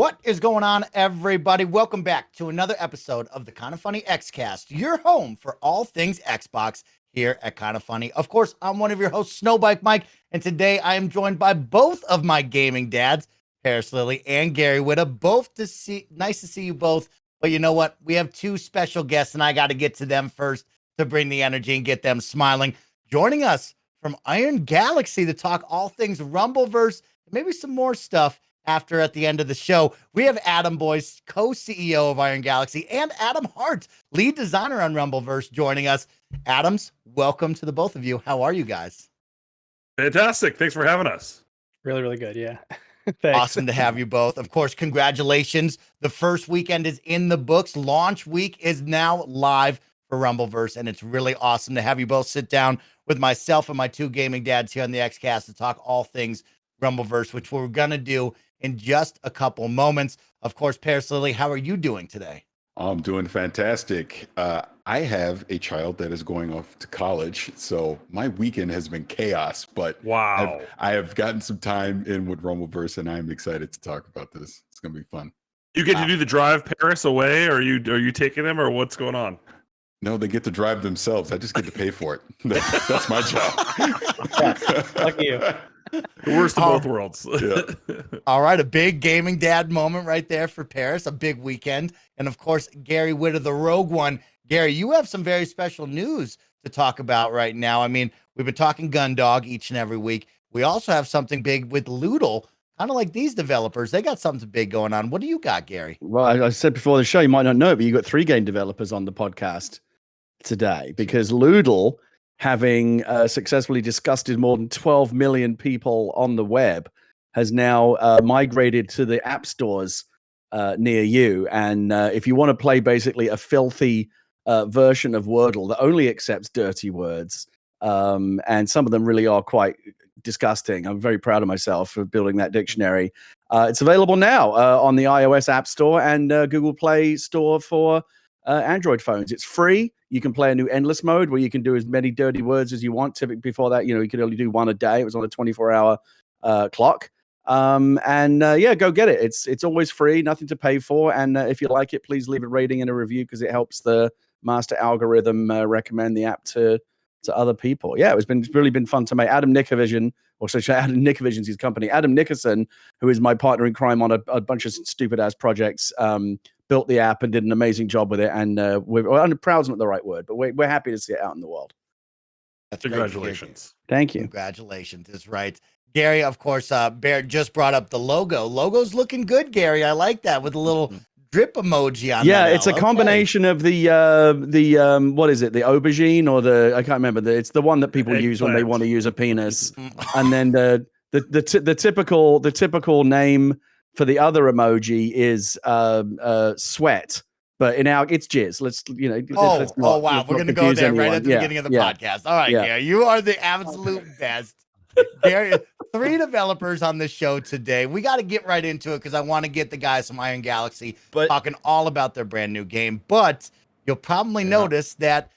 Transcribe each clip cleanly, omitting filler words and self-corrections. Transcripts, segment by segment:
What is going on, everybody? Welcome back to another episode of the KindaFunny Xcast, your home for all things Xbox here at KindaFunny. Of course, I'm one of your hosts, Snowbike Mike, and today I am joined by both of my gaming dads, Parris Lilly and Gary Whitta. Nice to see you both. But you know what? We have two special guests, and I got to get to them first to bring the energy and get them smiling. Joining us from Iron Galaxy to talk all things Rumbleverse, maybe some more stuff at the end of the show. We have Adam Boyce, co-CEO of Iron Galaxy, and Adam Hart, lead designer on Rumbleverse, joining us. Adams, welcome to the both of you. How are you guys? Fantastic. Thanks for having us. Really, really good. Yeah. Thanks. Awesome to have you both. Of course, congratulations. The first weekend is in the books. Launch week is now live for Rumbleverse, and it's really awesome to have you both sit down with myself and my two gaming dads here on the Xcast to talk all things Rumbleverse, which we're going to do in just a couple moments. Of course, Parris Lilly, how are you doing today? I'm doing fantastic. I have a child that is going off to college, so my weekend has been chaos, but wow, I have gotten some time in with Rumbleverse, and I'm excited to talk about this. It's going to be fun. You get to do the drive Parris away, or are you taking them, or what's going on? No, they get to drive themselves. I just get to pay for it. That's my job. Lucky you. The worst of both worlds. Yeah. All right, a big gaming dad moment right there for Parris, a big weekend. And of course, Gary Whitta, the Rogue One. Gary, you have some very special news to talk about right now. I mean, we've been talking Gundog each and every week. We also have something big with Loodle, kind of like these developers. They got something big going on. What do you got, Gary? Well, I said before the show, you might not know, but you got 3 game developers on the podcast today, because Loodle, having successfully disgusted more than 12 million people on the web, has now migrated to the app stores near you. And if you want to play basically a filthy version of Wordle that only accepts dirty words, and some of them really are quite disgusting. I'm very proud of myself for building that dictionary. It's available now on the iOS App Store and Google Play Store for Android phones. It's free. You can play a new endless mode where you can do as many dirty words as you want. Typically before that, you could only do one a day. It was on a 24-hour clock. Yeah, go get it. It's always free, nothing to pay for. And if you like it, please leave a rating and a review, because it helps the master algorithm recommend the app to other people. Yeah, it's really been fun to make. Adam Nickervision his company. Adam Nickerson, who is my partner in crime on a bunch of stupid ass projects, built the app and did an amazing job with it. And proud's not the right word, but we're happy to see it out in the world. That's Congratulations. Thank you. Congratulations is right. Gary, of course, Bear just brought up the logo. Logo's looking good, Gary. I like that, with a little drip emoji on. Yeah, it's a combination of the what is it? The aubergine, or I can't remember. It's the one that people use when they want to use a penis, and then the typical name for the other emoji is sweat. But it's jizz. Let's wow, we're gonna go there right at the beginning of the podcast. All right, Gary, you are the absolute best. Gary, 3 developers on the show today. We got to get right into it, because I want to get the guys from Iron Galaxy talking all about their brand new game. But you'll probably notice that,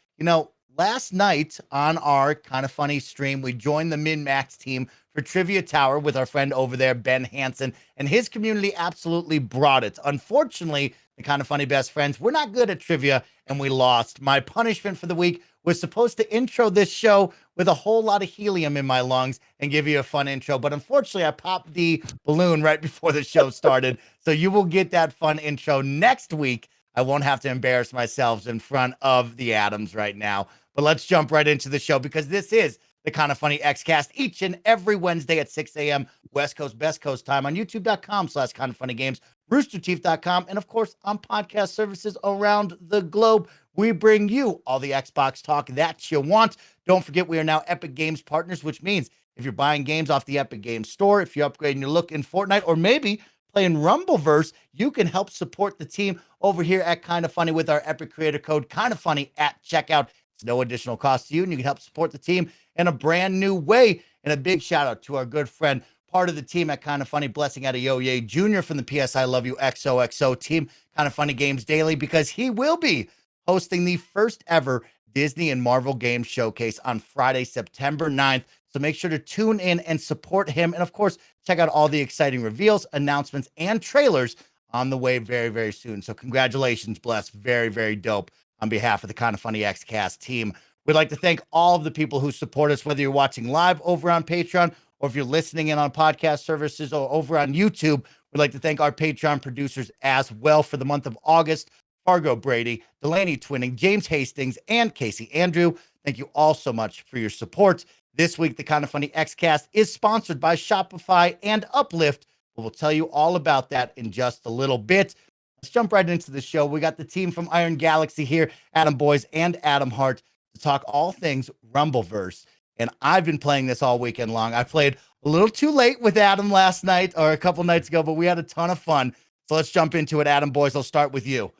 last night on our KindaFunny stream, we joined the MinnMax team for Trivia Tower with our friend over there, Ben Hansen, and his community absolutely brought it. Unfortunately, the KindaFunny best friends, we're not good at trivia, and we lost. My punishment for the week was supposed to intro this show with a whole lot of helium in my lungs and give you a fun intro. But unfortunately, I popped the balloon right before the show started. So you will get that fun intro next week. I won't have to embarrass myself in front of the Adams right now. But let's jump right into the show, because this is the KindaFunny Xcast each and every Wednesday at 6 a.m. West Coast, Best Coast time on youtube.com/KindaFunnyGames, roosterteeth.com, and of course on podcast services around the globe. We bring you all the Xbox talk that you want. Don't forget, we are now Epic Games partners, which means if you're buying games off the Epic Games Store, if you're upgrading your look in Fortnite, or maybe playing Rumbleverse, you can help support the team over here at KindaFunny with our Epic creator code KindaFunny at checkout. It's no additional cost to you, and you can help support the team in a brand new way. And a big shout out to our good friend, part of the team at KindaFunny, Blessing out of Yo-Ye Jr. from the PS I Love You XOXO team, KindaFunny Games Daily, because he will be hosting the first ever Disney and Marvel Games Showcase on Friday, September 9th. So make sure to tune in and support him. And of course, check out all the exciting reveals, announcements, and trailers on the way very, very soon. So congratulations, Bless. Very, very dope on behalf of the KindaFunny Xcast team. We'd like to thank all of the people who support us, whether you're watching live over on Patreon or if you're listening in on podcast services or over on YouTube. We'd like to thank our Patreon producers as well for the month of August. Fargo Brady, Delaney Twinning, James Hastings, and Casey Andrew. Thank you all so much for your support. This week, the KindaFunny Xcast is sponsored by Shopify and Uplift. We'll tell you all about that in just a little bit. Let's jump right into the show. We got the team from Iron Galaxy here, Adam Boyes and Adam Hart, to talk all things Rumbleverse. And I've been playing this all weekend long. I played a little too late with Adam last night or a couple nights ago, but we had a ton of fun. So let's jump into it. Adam Boyes, I'll start with you.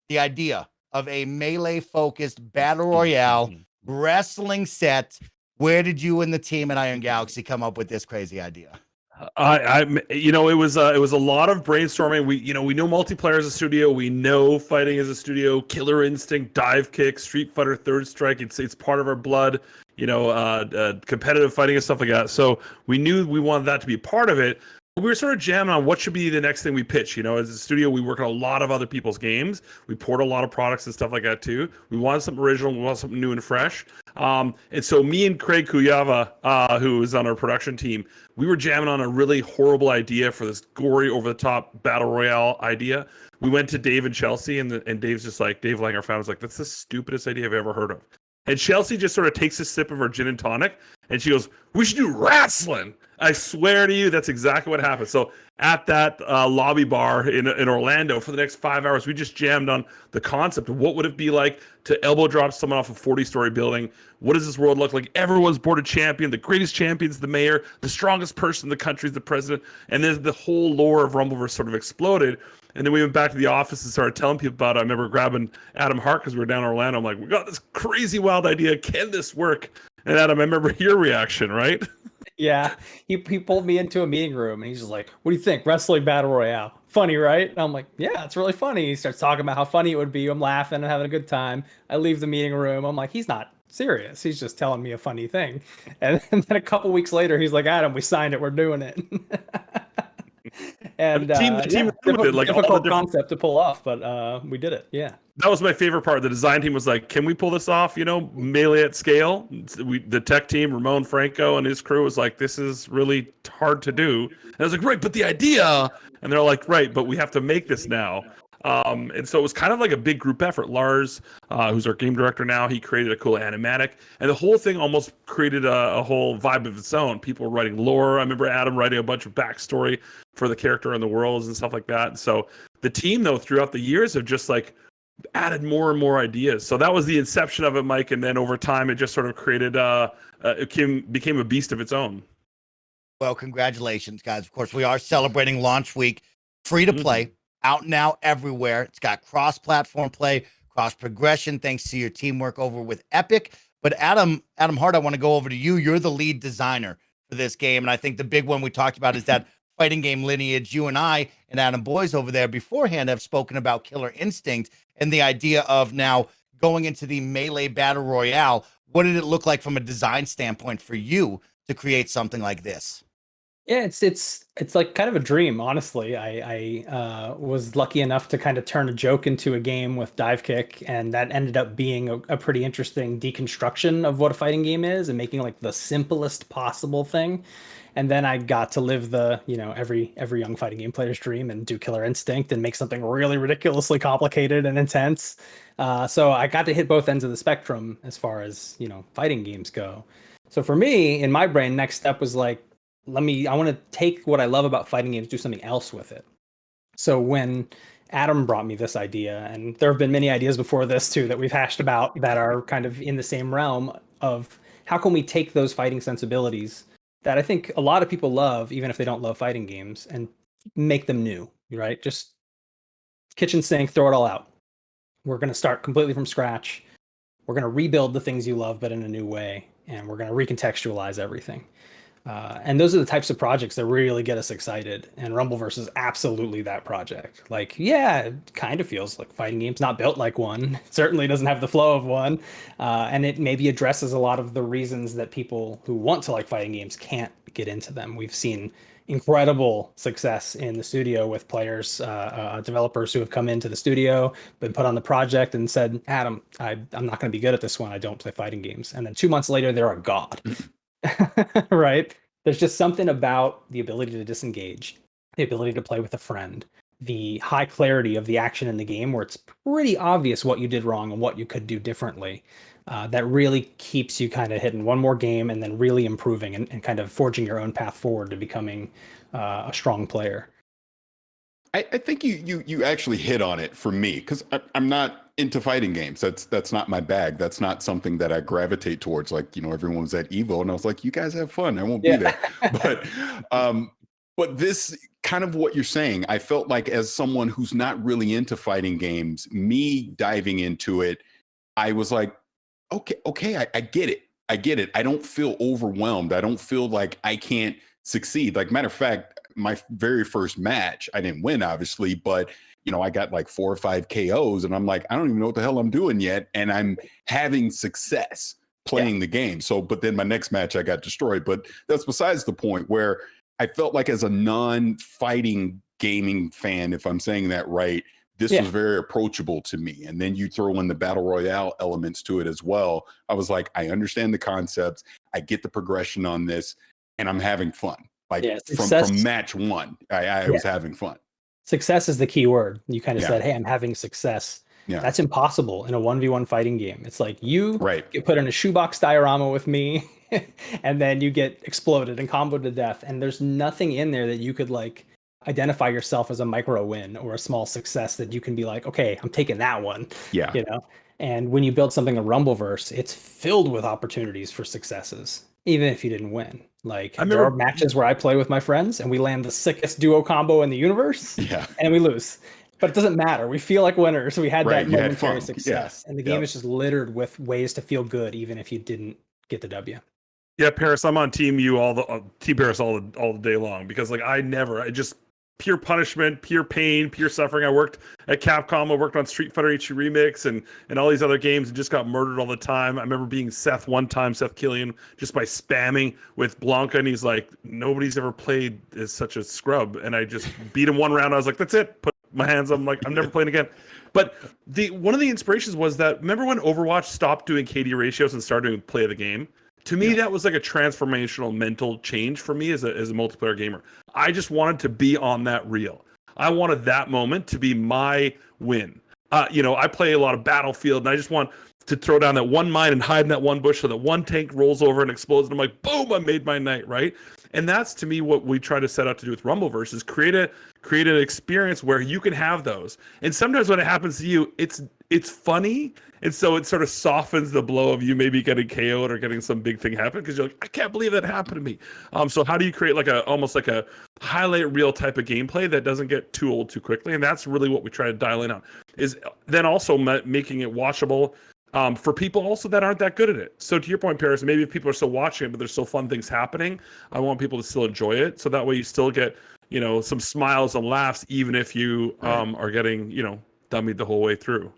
The idea of a melee-focused battle royale wrestling set. Where did you and the team at Iron Galaxy come up with this crazy idea? It was a lot of brainstorming. We know multiplayer as a studio. We know fighting as a studio. Killer Instinct, Dive Kick, Street Fighter, Third Strike. It's part of our blood. Competitive fighting and stuff like that. So we knew we wanted that to be a part of it. We were sort of jamming on what should be the next thing we pitch. As a studio, we work on a lot of other people's games. We port a lot of products and stuff like that too. We wanted something original. We wanted something new and fresh. And so me and Craig Kuyava, who was on our production team, we were jamming on a really horrible idea for this gory, over-the-top battle royale idea. We went to Dave and Chelsea, and Dave's just like, Dave Lang, our founder, was like, that's the stupidest idea I've ever heard of. And Chelsea just sort of takes a sip of her gin and tonic, and she goes, we should do wrestling. I swear to you, that's exactly what happened. So at that lobby bar in Orlando for the next 5 hours, we just jammed on the concept of what would it be like to elbow drop someone off a 40-story building. What does this world look like? Everyone's board a champion. The greatest champion's the mayor. The strongest person in the country is the president. And then the whole lore of Rumbleverse sort of exploded. And then we went back to the office and started telling people about it. I remember grabbing Adam Hart because we were down in Orlando. I'm like, we got this crazy wild idea. Can this work? And Adam, I remember your reaction, right? Yeah, he pulled me into a meeting room and he's just like, what do you think? Wrestling Battle Royale. Funny, right? And I'm like, yeah, it's really funny. He starts talking about how funny it would be. I'm laughing and having a good time. I leave the meeting room. I'm like, he's not serious. He's just telling me a funny thing. And then a couple weeks later, he's like, Adam, we signed it. We're doing it. And the team difficult concept to pull off, but we did it. Yeah. That was my favorite part. The design team was like, can we pull this off? Melee at scale. The tech team, Ramon Franco and his crew was like, this is really hard to do. And I was like, right, but the idea. And they're like, right, but we have to make this now. And so it was kind of like a big group effort. Lars, who's our game director now, he created a cool animatic. And the whole thing almost created a whole vibe of its own. People were writing lore. I remember Adam writing a bunch of backstory for the character and the worlds and stuff like that. And so the team, though, throughout the years have just added more and more ideas. So that was the inception of it, Mike. And then over time, it just sort of created, became a beast of its own. Well, congratulations, guys. Of course, we are celebrating launch week, free to play, out now everywhere. It's got cross-platform play, cross-progression, thanks to your teamwork over with Epic. But Adam Hart, I want to go over to you. You're the lead designer for this game. And I think the big one we talked about is that fighting game lineage. You and I and Adam Boyes over there beforehand have spoken about Killer Instinct and the idea of now going into the melee battle royale. What did it look like from a design standpoint for you to create something like this? Yeah, it's like kind of a dream, honestly. I was lucky enough to kind of turn a joke into a game with Dive Kick, and that ended up being a pretty interesting deconstruction of what a fighting game is and making like the simplest possible thing. And then I got to live the, every young fighting game player's dream and do Killer Instinct and make something really ridiculously complicated and intense. So I got to hit both ends of the spectrum as far as, fighting games go. So for me, in my brain, next step was like, I want to take what I love about fighting games, do something else with it. So when Adam brought me this idea, and there have been many ideas before this too that we've hashed about that are kind of in the same realm of how can we take those fighting sensibilities that I think a lot of people love, even if they don't love fighting games, and make them new, right? Just kitchen sink, throw it all out. We're going to start completely from scratch. We're going to rebuild the things you love, but in a new way. And we're going to recontextualize everything. And those are the types of projects that really get us excited. And Rumbleverse is absolutely that project. It kind of feels like fighting games, not built like one. It certainly doesn't have the flow of one. And it maybe addresses a lot of the reasons that people who want to like fighting games can't get into them. We've seen incredible success in the studio with players, developers who have come into the studio, been put on the project and said, Adam, I'm not going to be good at this one. I don't play fighting games. And then 2 months later, they're a god, right? There's just something about the ability to disengage, the ability to play with a friend, the high clarity of the action in the game where it's pretty obvious what you did wrong and what you could do differently. That really keeps you kind of hitting one more game and then really improving and kind of forging your own path forward to becoming a strong player. I think you actually hit on it for me, because I'm not into fighting games. That's not my bag. That's not something that I gravitate towards. Like, everyone was at Evo and I was like, you guys have fun. I won't be there. But this kind of what you're saying, I felt like as someone who's not really into fighting games, me diving into it, I was like, okay, I get it. I get it. I don't feel overwhelmed. I don't feel like I can't succeed. Like, matter of fact, my very first match, I didn't win, obviously, but I got like 4 or 5 KOs, and I'm like, I don't even know what the hell I'm doing yet, and I'm having success playing the game. So, but then my next match, I got destroyed. But that's besides the point. Where I felt like, as a non-fighting gaming fan, if I'm saying that right, this was very approachable to me. And then you throw in the battle royale elements to it as well. I was like, I understand the concepts. I get the progression on this, and I'm having fun. Like, from match one, I was having fun. Success is the key word. You kind of said, hey, I'm having success. Yeah. That's impossible in a 1v1 fighting game. It's like you get put in a shoebox diorama with me and then you get exploded and comboed to death. And there's nothing in there that you could like identify yourself as a micro win or a small success that you can be like, okay, I'm taking that one. Yeah. And when you build something in Rumbleverse, it's filled with opportunities for successes, even if you didn't win. Like, there are matches where I play with my friends and we land the sickest duo combo in the universe and we lose. But it doesn't matter. We feel like winners. We had that momentary success. And the game is just littered with ways to feel good, even if you didn't get the W. Yeah, Parris, I'm on team Parris all the day long, because like I just pure punishment, pure pain, pure suffering. I worked at Capcom. I worked on Street Fighter HD Remix and all these other games, and just got murdered all the time. I remember being Seth Killian, just by spamming with Blanca, and he's like, nobody's ever played as such a scrub. And I just beat him one round. I was like, that's it. Put my hands up. I'm like, I'm never playing again. But one of the inspirations was that, remember when Overwatch stopped doing KD ratios and started doing play of the game? To me, that was like a transformational mental change for me as a multiplayer gamer. I just wanted to be on that reel. I wanted that moment to be my win. I play a lot of Battlefield, and I just want to throw down that one mine and hide in that one bush so that one tank rolls over and explodes, and I'm like, boom, I made my night, right? And that's, to me, what we try to set out to do with Rumbleverse, is create an experience where you can have those. And sometimes when it happens to you, it's funny, and so it sort of softens the blow of you maybe getting KO'd or getting some big thing happen, because you're like, I can't believe that happened to me. So how do you create almost like a highlight reel type of gameplay that doesn't get too old too quickly? And that's really what we try to dial in on, is then also making it watchable for people also that aren't that good at it. So to your point, Parris, maybe if people are still watching it, but there's still fun things happening, I want people to still enjoy it. So that way you still get, some smiles and laughs, even if you are getting, dummied the whole way through.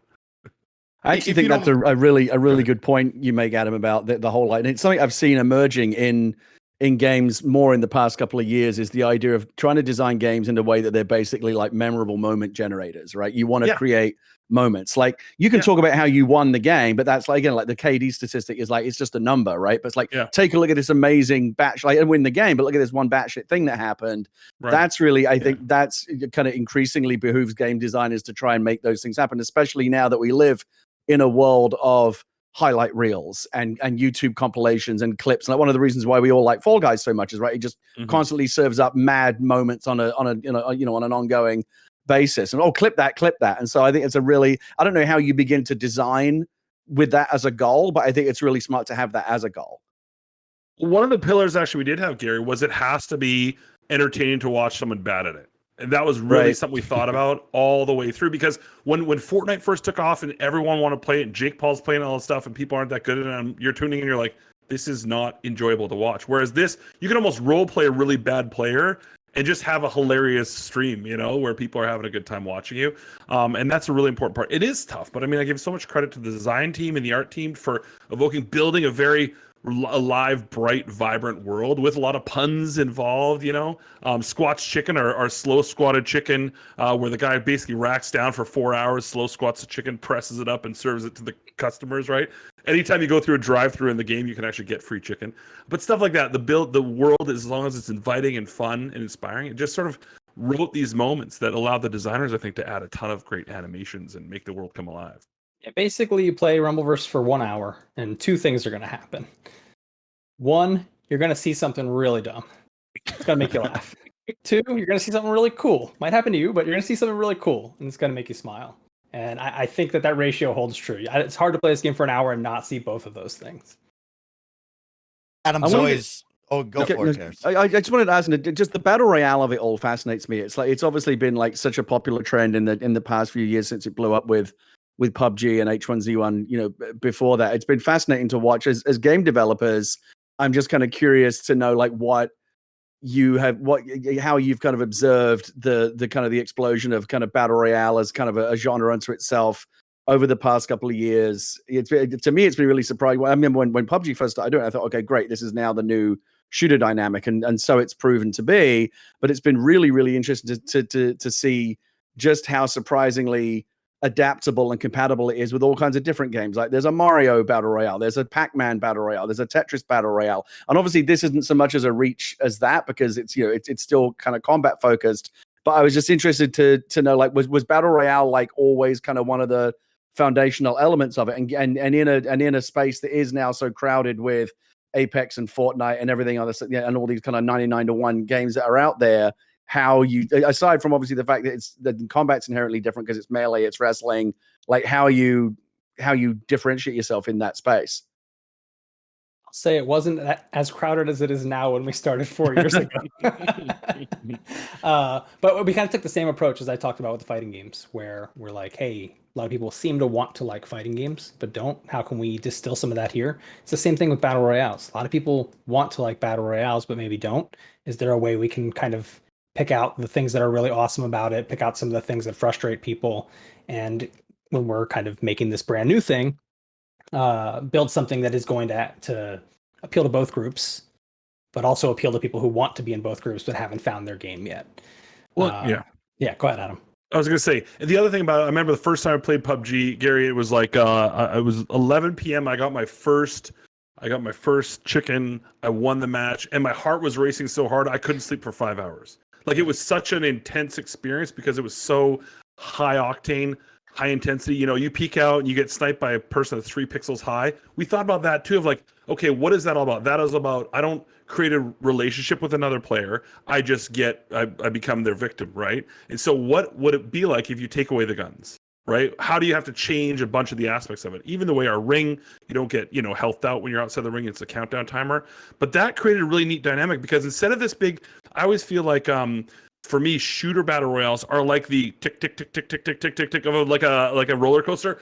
I actually think that's a really good point you make, Adam, about the whole, like, it's something I've seen emerging in games more in the past couple of years, is the idea of trying to design games in a way that they're basically like memorable moment generators, right? You want to create moments. Like, you can talk about how you won the game, but that's like, again, like the KD statistic is like, it's just a number, right? But it's like, take a look at this amazing batch, like, and win the game, but look at this one batshit thing that happened. Right. That's really, I think that's kind of increasingly behooves game designers to try and make those things happen, especially now that we live in a world of highlight reels and YouTube compilations and clips. And like, one of the reasons why we all like Fall Guys so much is, right, it just constantly serves up mad moments on an ongoing basis. And clip that. And so I think it's I don't know how you begin to design with that as a goal, but I think it's really smart to have that as a goal. One of the pillars actually we did have, Gary, was it has to be entertaining to watch someone bad at it. And that was really something we thought about all the way through, because when Fortnite first took off and everyone wanted to play it, and Jake Paul's playing all this stuff and people aren't that good at it, and you're tuning in, you're like, this is not enjoyable to watch. Whereas this, you can almost role play a really bad player and just have a hilarious stream, where people are having a good time watching you. And that's a really important part. It is tough, but I mean, I give so much credit to the design team and the art team for building a very alive, bright, vibrant world with a lot of puns involved. Squats chicken or slow squatted chicken, where the guy basically racks down for 4 hours, slow squats the chicken, presses it up, and serves it to the customers. Right. Anytime you go through a drive-through in the game, you can actually get free chicken. But stuff like that, the world, as long as it's inviting and fun and inspiring, it just sort of wrote these moments that allowed the designers, I think, to add a ton of great animations and make the world come alive. Yeah, basically, you play Rumbleverse for 1 hour, and two things are going to happen. One, you're going to see something really dumb. It's going to make you laugh. Two, you're going to see something really cool. Might happen to you, but you're going to see something really cool, and it's going to make you smile. And I think that ratio holds true. It's hard to play this game for an hour and not see both of those things. Adam's always... Oh, go for it, Parris. I just wanted to ask, just the battle royale of it all fascinates me. It's like it's obviously been like such a popular trend in the past few years since it blew up with PUBG and H1Z1. Before that, it's been fascinating to watch as game developers. I'm just kind of curious to know like how you've kind of observed the kind of the explosion of kind of battle royale as kind of a genre unto itself over the past couple of years. To me, it's been really surprising. I remember when PUBG first started doing it, I thought, okay, great, this is now the new shooter dynamic, and so it's proven to be. But it's been really, really interesting to see just how surprisingly adaptable and compatible it is with all kinds of different games. Like there's a Mario battle royale, there's a Pac-Man battle royale, there's a Tetris battle royale, and obviously this isn't so much as a reach as that because it's it's still kind of combat focused. But I was just interested to know, like, was battle royale like always kind of one of the foundational elements of it, and in a space that is now so crowded with Apex and Fortnite and everything else, and all these kind of 99-to-1 games that are out there, how you, aside from obviously the fact that the combat's inherently different because it's melee, it's wrestling, like how you differentiate yourself in that space? I'll say it wasn't as crowded as it is now when we started 4 years ago. But we kind of took the same approach as I talked about with the fighting games, where we're like, hey, a lot of people seem to want to like fighting games, but don't. How can we distill some of that here? It's the same thing with battle royales. A lot of people want to like battle royales, but maybe don't. Is there a way we can kind of pick out the things that are really awesome about it, pick out some of the things that frustrate people, and when we're kind of making this brand new thing, build something that is going to appeal to both groups, but also appeal to people who want to be in both groups but haven't found their game yet. Well, yeah, go ahead, Adam. I was going to say, and the other thing about it, I remember the first time I played PUBG, Gary, it was like, it was 11 p.m. I got my first chicken. I won the match, and my heart was racing so hard I couldn't sleep for 5 hours. Like, it was such an intense experience because it was so high octane, high intensity. You peek out and you get sniped by a person that's 3 pixels high. We thought about that too, of like, okay, what is that all about? That is about, I don't create a relationship with another player. I just I become their victim, right? And so what would it be like if you take away the guns, right? How do you have to change a bunch of the aspects of it? Even the way our ring, you don't get, healthed out when you're outside the ring. It's a countdown timer. But that created a really neat dynamic because instead of this big, I always feel like, for me, shooter battle royales are like the tick, tick, tick, tick, tick, tick, tick, tick, tick of like a roller coaster.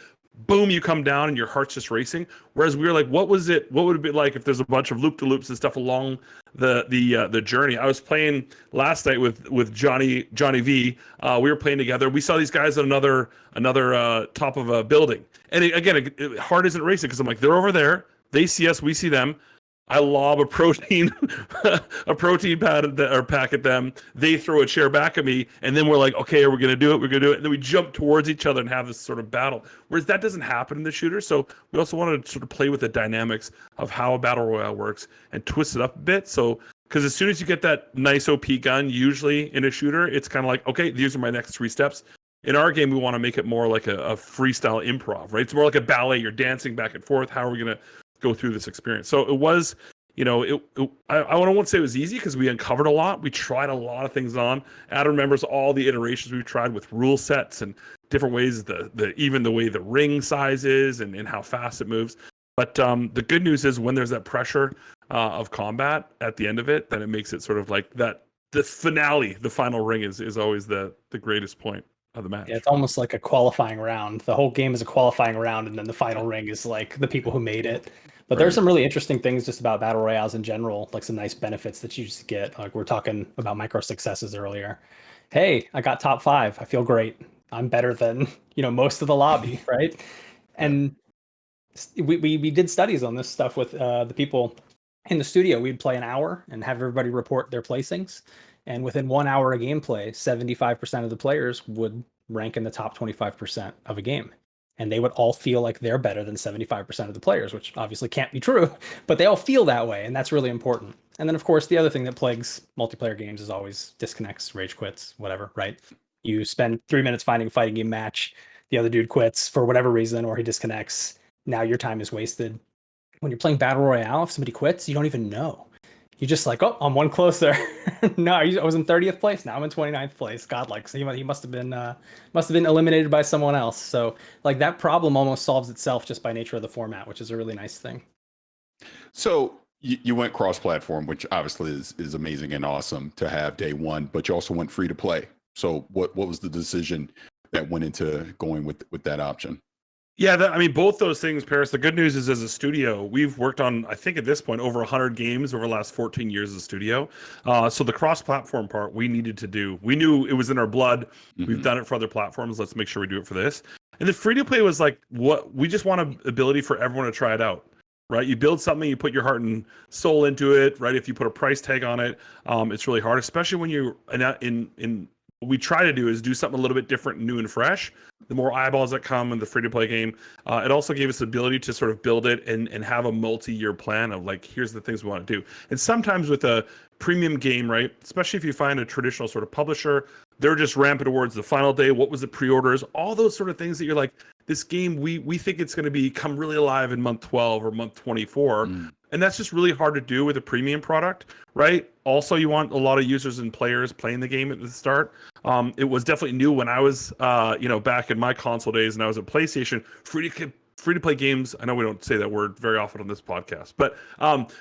Boom, you come down and your heart's just racing. Whereas we were like, what would it be like if there's a bunch of loop-de-loops and stuff along the journey? I was playing last night with Johnny V. We were playing together. We saw these guys at another top of a building. And heart isn't racing because I'm like, they're over there. They see us, we see them. I lob a protein pack at them. They throw a chair back at me, and then we're like, okay, we're gonna do it. We're gonna do it. And then we jump towards each other and have this sort of battle. Whereas that doesn't happen in the shooter. So we also wanted to sort of play with the dynamics of how a battle royale works and twist it up a bit. So because as soon as you get that nice OP gun, usually in a shooter, it's kind of like, okay, these are my next 3 steps. In our game, we want to make it more like a freestyle improv, right? It's more like a ballet. You're dancing back and forth. How are we gonna go through this experience? So it was, I won't say it was easy because we uncovered a lot. We tried a lot of things on. Adam remembers all the iterations we've tried with rule sets and different ways, even the way the ring size is and how fast it moves. But the good news is when there's that pressure of combat at the end of it, then it makes it sort of like that. The finale, the final ring is always the greatest point of the match. Yeah, it's almost like a qualifying round. The whole game is a qualifying round, and then the final ring is like the people who made it. But there's some really interesting things just about battle royales in general, like some nice benefits that you just get. Like we're talking about micro successes earlier. Hey, I got top 5. I feel great. I'm better than most of the lobby, right? And we did studies on this stuff with the people in the studio. We'd play an hour and have everybody report their placings, and within 1 hour of gameplay, 75% of the players would rank in the top 25% of a game, and they would all feel like they're better than 75% of the players, which obviously can't be true, but they all feel that way, and that's really important. And then, of course, the other thing that plagues multiplayer games is always disconnects, rage quits, whatever, right? You spend 3 minutes finding a fighting game match, the other dude quits for whatever reason, or he disconnects. Now your time is wasted. When you're playing Battle Royale, if somebody quits, you don't even know. You're just like, oh, I'm one closer. No, I was in 30th place. Now I'm in 29th place. Godlike. So he must have been eliminated by someone else. So like that problem almost solves itself just by nature of the format, which is a really nice thing. So you went cross-platform, which obviously is amazing and awesome to have day one, but you also went free to play. So what was the decision that went into going with that option? Yeah, I mean, both those things, Parris. The good news is, as a studio, we've worked on, I think at this point, over 100 games over the last 14 years as a studio. So the cross-platform part we needed to do. We knew it was in our blood. Mm-hmm. We've done it for other platforms. Let's make sure we do it for this. And the free-to-play was like, what we just want an ability for everyone to try it out. Right, you build something, you put your heart and soul into it. Right, if you put a price tag on it, it's really hard, especially when you're in. What we try to do is do something a little bit different, new and fresh. The more eyeballs that come in the free-to-play game, it also gave us the ability to sort of build it and have a multi-year plan of like, here's the things we want to do. And sometimes with a premium game, right, especially if you find a traditional sort of publisher, they're just ramping towards the final day. What was the pre-orders? All those sort of things that you're like, this game, we think it's going to become really alive in month 12 or month 24. And that's just really hard to do with a premium product, right? Also, you want a lot of users and players playing the game at the start. It was definitely new when I was, back in my console days and I was at PlayStation. Free-to-play games, I know we don't say that word very often on this podcast, but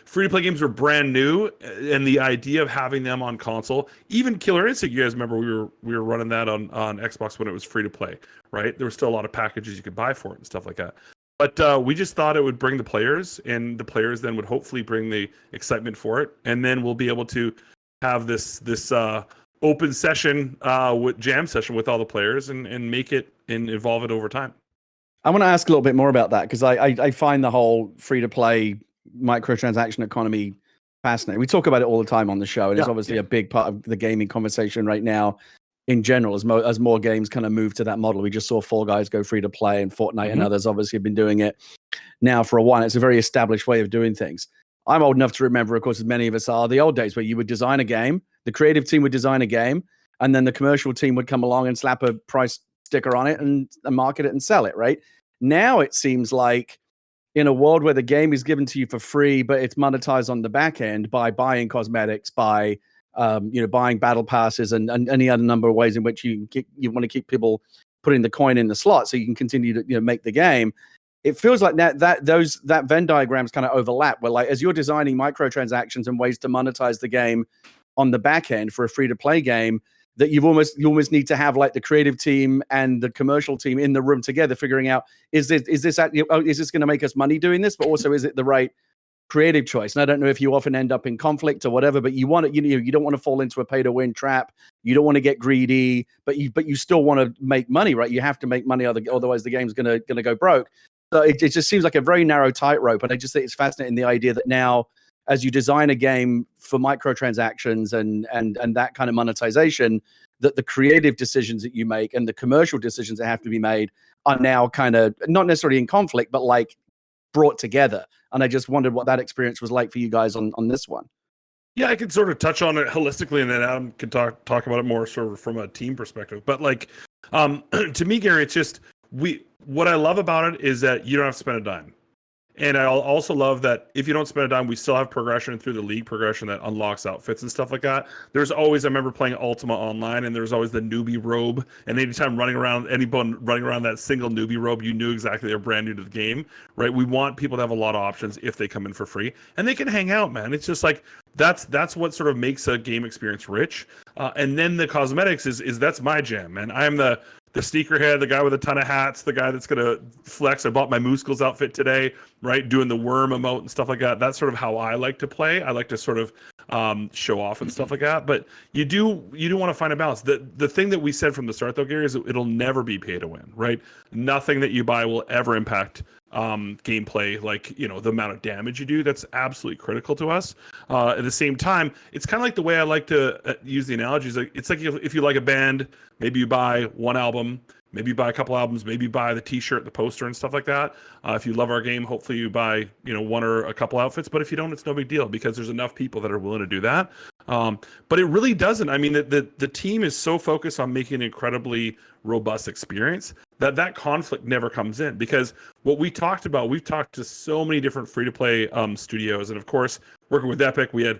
free-to-play games were brand new, and the idea of having them on console, even Killer Instinct, you guys remember we were running that on Xbox when it was free-to-play, right? There were still a lot of packages you could buy for it and stuff like that. But we just thought it would bring the players, and the players then would hopefully bring the excitement for it, and then we'll be able to have this open session, with jam session with all the players, and make it and evolve it over time. I want to ask a little bit more about that, because I find the whole free-to-play microtransaction economy fascinating. We talk about it all the time on the show, and it's obviously a big part of the gaming conversation right now in general, as more games kind of move to that model. We just saw Fall Guys go free-to-play, and Fortnite and others obviously have been doing it now for a while. It's a very established way of doing things. I'm old enough to remember, of course, as many of us are, the old days where you would design a game, the creative team would design a game, and then the commercial team would come along and slap a price sticker on it and market it and sell it, right? Now it seems like in a world where the game is given to you for free, but it's monetized on the back end by buying cosmetics, by buying battle passes, and any other number of ways in which you want to keep people putting the coin in the slot so you can continue to make the game. It feels like that Venn diagrams kind of overlap, where like as you're designing microtransactions and ways to monetize the game on the back end for a free-to-play game, that you almost need to have like the creative team and the commercial team in the room together, figuring out is this going to make us money doing this, but also is it the right creative choice? And I don't know if you often end up in conflict or whatever, but you don't want to fall into a pay-to-win trap. You don't want to get greedy, but you still want to make money, right? You have to make money, otherwise the game's gonna go broke. So it just seems like a very narrow tightrope, and I just think it's fascinating, the idea that now, as you design a game for microtransactions and that kind of monetization, that the creative decisions that you make and the commercial decisions that have to be made are now kind of not necessarily in conflict, but like brought together. And I just wondered what that experience was like for you guys on this one. Yeah, I could sort of touch on it holistically, and then Adam could talk about it more sort of from a team perspective. But like, to me, Gary, it's just what I love about it is that you don't have to spend a dime. And I also love that if you don't spend a dime, we still have progression through the league progression that unlocks outfits and stuff like that. There's always, I remember playing Ultima Online, and there's always the newbie robe. And anytime anyone running around that single newbie robe, you knew exactly they're brand new to the game, right? We want people to have a lot of options if they come in for free, and they can hang out, man. It's just like that's what sort of makes a game experience rich. And then the cosmetics is that's my jam, man. I am the sneakerhead, the guy with a ton of hats, the guy that's going to flex. I bought my Mooskles outfit today, right? Doing the worm emote and stuff like that. That's sort of how I like to play. I like to sort of show off and stuff like that. But you do want to find a balance. The thing that we said from the start, though, Gary, is it'll never be pay to win, right? Nothing that you buy will ever impact gameplay, like, you know, the amount of damage you do. That's absolutely critical to us. At the same time, it's kind of like the way I like to use the analogies. Like, it's like if you like a band, maybe you buy one album, maybe you buy a couple albums, maybe you buy the t-shirt, the poster and stuff like that. If you love our game, hopefully you buy, you know, one or a couple outfits, but if you don't, it's no big deal because there's enough people that are willing to do that. But it really doesn't. I mean, the team is so focused on making an incredibly robust experience that conflict never comes in, because what we talked about, we've talked to so many different free-to-play studios, and of course, working with Epic, we had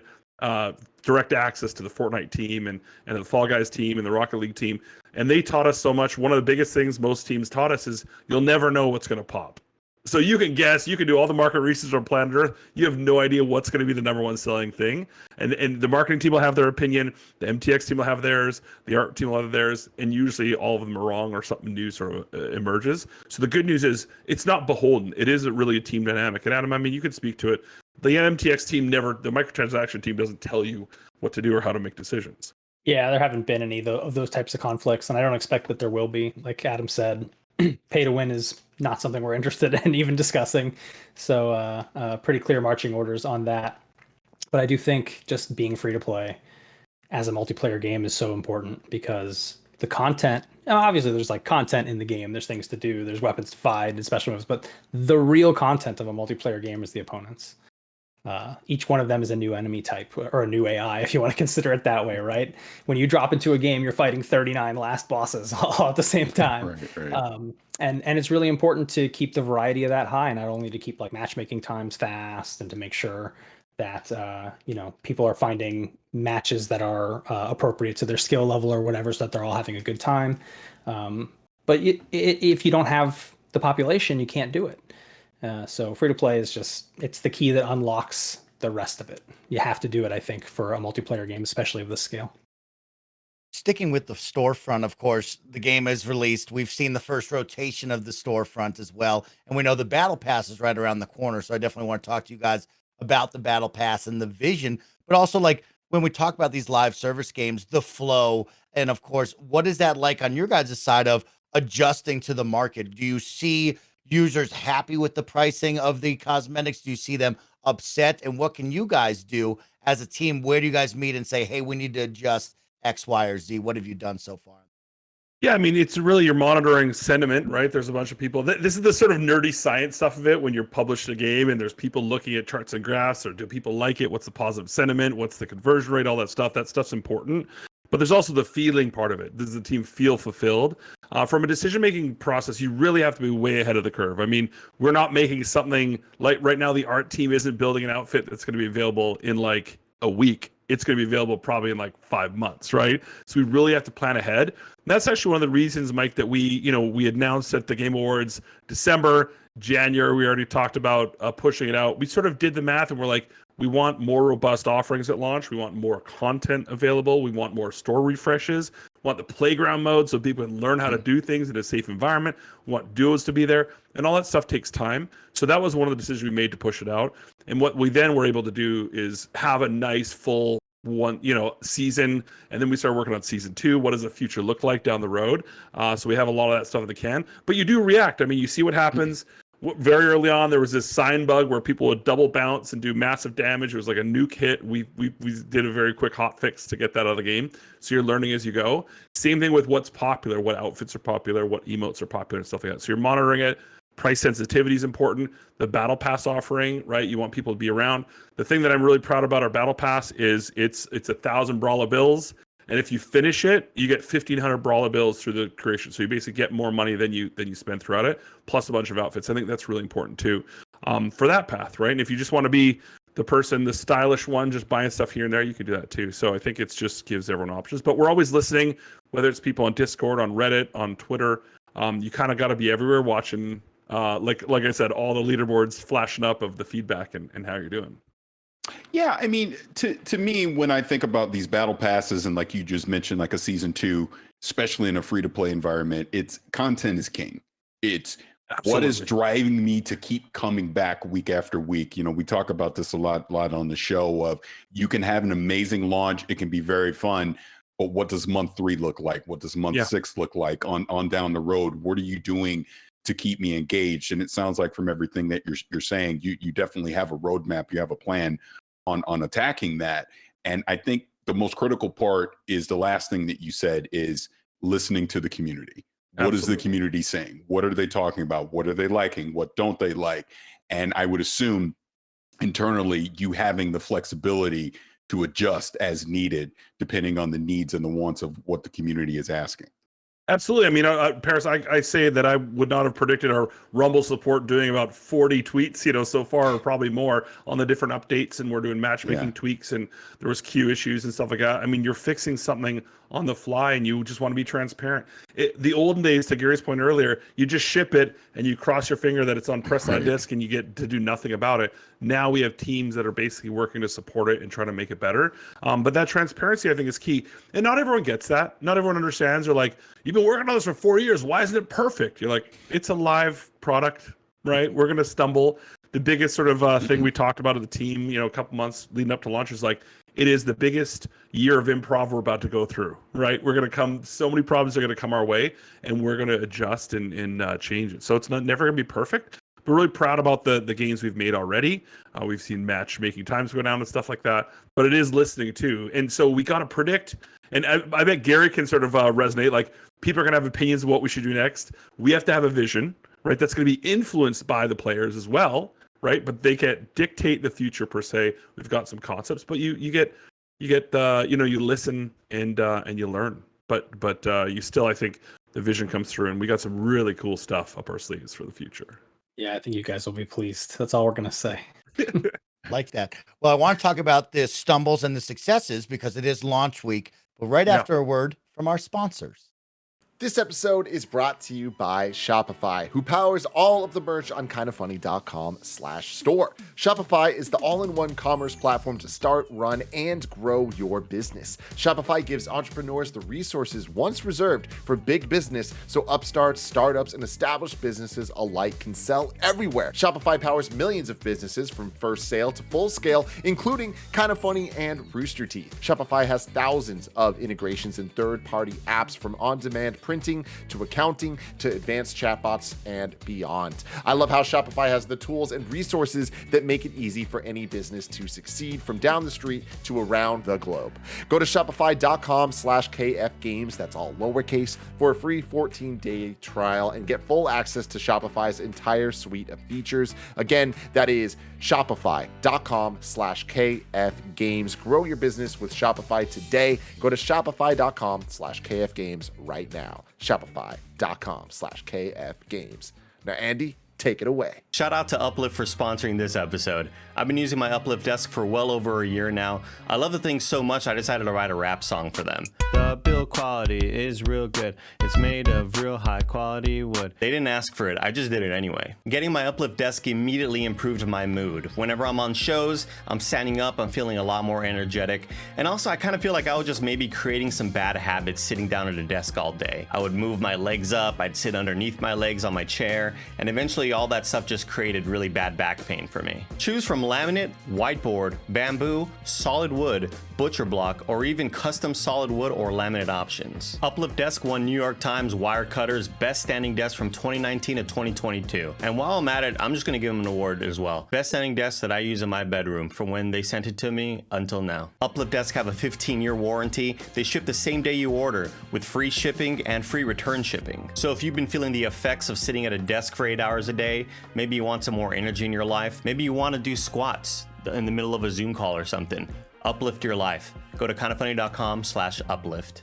direct access to the Fortnite team and the Fall Guys team and the Rocket League team, and they taught us so much. One of the biggest things most teams taught us is you'll never know what's going to pop. So you can guess, you can do all the market research on planet Earth. You have no idea what's going to be the number one selling thing. And the marketing team will have their opinion. The MTX team will have theirs. The art team will have theirs. And usually all of them are wrong or something new sort of emerges. So the good news is it's not beholden. It is really a team dynamic. And Adam, I mean, you can speak to it. The MTX team the microtransaction team doesn't tell you what to do or how to make decisions. Yeah, there haven't been any of those types of conflicts. And I don't expect that there will be. Like Adam said, pay to win is not something we're interested in even discussing. So pretty clear marching orders on that. But I do think just being free to play as a multiplayer game is so important, because the content, obviously there's like content in the game, there's things to do, there's weapons to fight and special moves, but the real content of a multiplayer game is the opponents. Each one of them is a new enemy type, or a new AI, if you want to consider it that way, right? When you drop into a game, you're fighting 39 last bosses all at the same time. Right. And it's really important to keep the variety of that high, not only to keep like matchmaking times fast and to make sure that you know, people are finding matches that are appropriate to their skill level or whatever, so that they're all having a good time. But if you don't have the population, you can't do it. So free to play is it's the key that unlocks the rest of it. You have to do it, I think, for a multiplayer game, especially of this scale. Sticking with the storefront, of course, the game is released. We've seen the first rotation of the storefront as well. And we know the battle pass is right around the corner. So I definitely want to talk to you guys about the battle pass and the vision, but also like when we talk about these live service games, the flow. And of course, what is that like on your guys' side of adjusting to the market? Do you see users happy with the pricing of the cosmetics? Do you see them upset? And what can you guys do as a team? Where do you guys meet and say, hey, we need to adjust X, Y, or Z? What have you done so far? Yeah, I mean, it's really, you're monitoring sentiment, right? There's a bunch of people. This is the sort of nerdy science stuff of it when you're published a game and there's people looking at charts and graphs, or do people like it? What's the positive sentiment? What's the conversion rate? All that stuff. That stuff's important. But there's also the feeling part of it. Does the team feel fulfilled? From a decision-making process, you really have to be way ahead of the curve. I mean, we're not making something like right now, the art team isn't building an outfit that's going to be available in like a week. It's going to be available probably in like 5 months, right? So we really have to plan ahead. And that's actually one of the reasons, Mike, that we announced at the Game Awards December, January, we already talked about pushing it out. We sort of did the math and we're like, we want more robust offerings at launch. We want more content available. We want more store refreshes. We want the playground mode so people can learn how to do things in a safe environment. We want duos to be there. And all that stuff takes time. So that was one of the decisions we made to push it out. And what we then were able to do is have a nice full season. And then we started working on season 2. What does the future look like down the road? So we have a lot of that stuff in the can. But you do react. I mean, you see what happens. Very early on, there was this sign bug where people would double bounce and do massive damage. It was like a nuke hit. We did a very quick hot fix to get that out of the game. So you're learning as you go. Same thing with what's popular, what outfits are popular, what emotes are popular, and stuff like that. So you're monitoring it. Price sensitivity is important. The battle pass offering, right? You want people to be around. The thing that I'm really proud about our battle pass is it's 1,000 Brawler bills. And if you finish it, you get 1,500 Brawler bills through the creation. So you basically get more money than you spend throughout it, plus a bunch of outfits. I think that's really important too, for that path, right? And if you just want to be the stylish one, just buying stuff here and there, you can do that too. So I think it just gives everyone options. But we're always listening, whether it's people on Discord, on Reddit, on Twitter. You kind of got to be everywhere watching, like I said, all the leaderboards flashing up of the feedback and how you're doing. Yeah, I mean, to me, when I think about these battle passes and like you just mentioned, like a season 2, especially in a free-to-play environment, it's content is king. It's Absolutely. What is driving me to keep coming back week after week. You know, we talk about this a lot on the show of you can have an amazing launch. It can be very fun. But what does month 3 look like? What does month 6 look like on down the road? What are you doing to keep me engaged. And it sounds like from everything that you're saying, you definitely have a roadmap, you have a plan on attacking that. And I think the most critical part is the last thing that you said is listening to the community. What is the community saying? What are they talking about? What are they liking? What don't they like? And I would assume internally you having the flexibility to adjust as needed, depending on the needs and the wants of what the community is asking. Absolutely. I mean, Parris, I say that I would not have predicted our Rumble support doing about 40 tweets, so far, or probably more on the different updates. And we're doing matchmaking tweaks, and there was queue issues and stuff like that. I mean, you're fixing something on the fly, and you just want to be transparent. The olden days, to Gary's point earlier, you just ship it and you cross your finger that it's on press on disk, and you get to do nothing about it. Now we have teams that are basically working to support it and try to make it better. But that transparency, I think, is key. And not everyone gets that. Not everyone understands. They're like, you've been working on this for 4 years. Why isn't it perfect? You're like, it's a live product, right? We're going to stumble. The biggest sort of thing we talked about at the team, a couple months leading up to launch is like, it is the biggest year of improv we're about to go through, right? We're going to so many problems are going to come our way, and we're going to adjust and change it. So it's never going to be perfect. We're really proud about the gains we've made already. We've seen matchmaking times go down and stuff like that, but it is listening too. And so we got to predict, and I bet Gary can sort of resonate, like people are going to have opinions of what we should do next. We have to have a vision, right? That's going to be influenced by the players as well, right? But they can't dictate the future per se. We've got some concepts, but you listen and you learn, but you still, I think the vision comes through, and we got some really cool stuff up our sleeves for the future. Yeah, I think you guys will be pleased. That's all we're going to say. Like that. Well, I want to talk about the stumbles and the successes because it is launch week, but right after a word from our sponsors. This episode is brought to you by Shopify, who powers all of the merch on KindaFunny.com/store. Shopify is the all-in-one commerce platform to start, run, and grow your business. Shopify gives entrepreneurs the resources once reserved for big business, so upstarts, startups, and established businesses alike can sell everywhere. Shopify powers millions of businesses from first sale to full scale, including KindaFunny and Rooster Teeth. Shopify has thousands of integrations and third-party apps, from on-demand printing to accounting to advanced chatbots and beyond. I love how Shopify has the tools and resources that make it easy for any business to succeed, from down the street to around the globe. Go to shopify.com/KFgames, that's all lowercase, for a free 14-day trial and get full access to Shopify's entire suite of features. Again, that is shopify.com/KFgames. Grow your business with Shopify today. Go to shopify.com/KFgames right now. Shopify.com/KFgames. Now, Andy, take it away. Shout out to Uplift for sponsoring this episode. I've been using my Uplift desk for well over a year now. I love the thing so much I decided to write a rap song for them. The build quality is real good. It's made of real high quality wood. They didn't ask for it, I just did it anyway. Getting my Uplift desk immediately improved my mood. Whenever I'm on shows, I'm standing up, I'm feeling a lot more energetic. And also I kind of feel like I was just maybe creating some bad habits sitting down at a desk all day. I would move my legs up, I'd sit underneath my legs on my chair, and eventually all that stuff just created really bad back pain for me. Choose from laminate, whiteboard, bamboo, solid wood, butcher block, or even custom solid wood or laminate options. Uplift Desk won New York Times Wirecutter's Best Standing Desk from 2019 to 2022. And while I'm at it, I'm just gonna give them an award as well. Best standing desk that I use in my bedroom from when they sent it to me until now. Uplift Desk have a 15-year warranty. They ship the same day you order with free shipping and free return shipping. So if you've been feeling the effects of sitting at a desk for 8 hours a day, maybe you want some more energy in your life, maybe you want to do squats in the middle of a Zoom call or something, uplift your life. Go to kindafunny.com/uplift.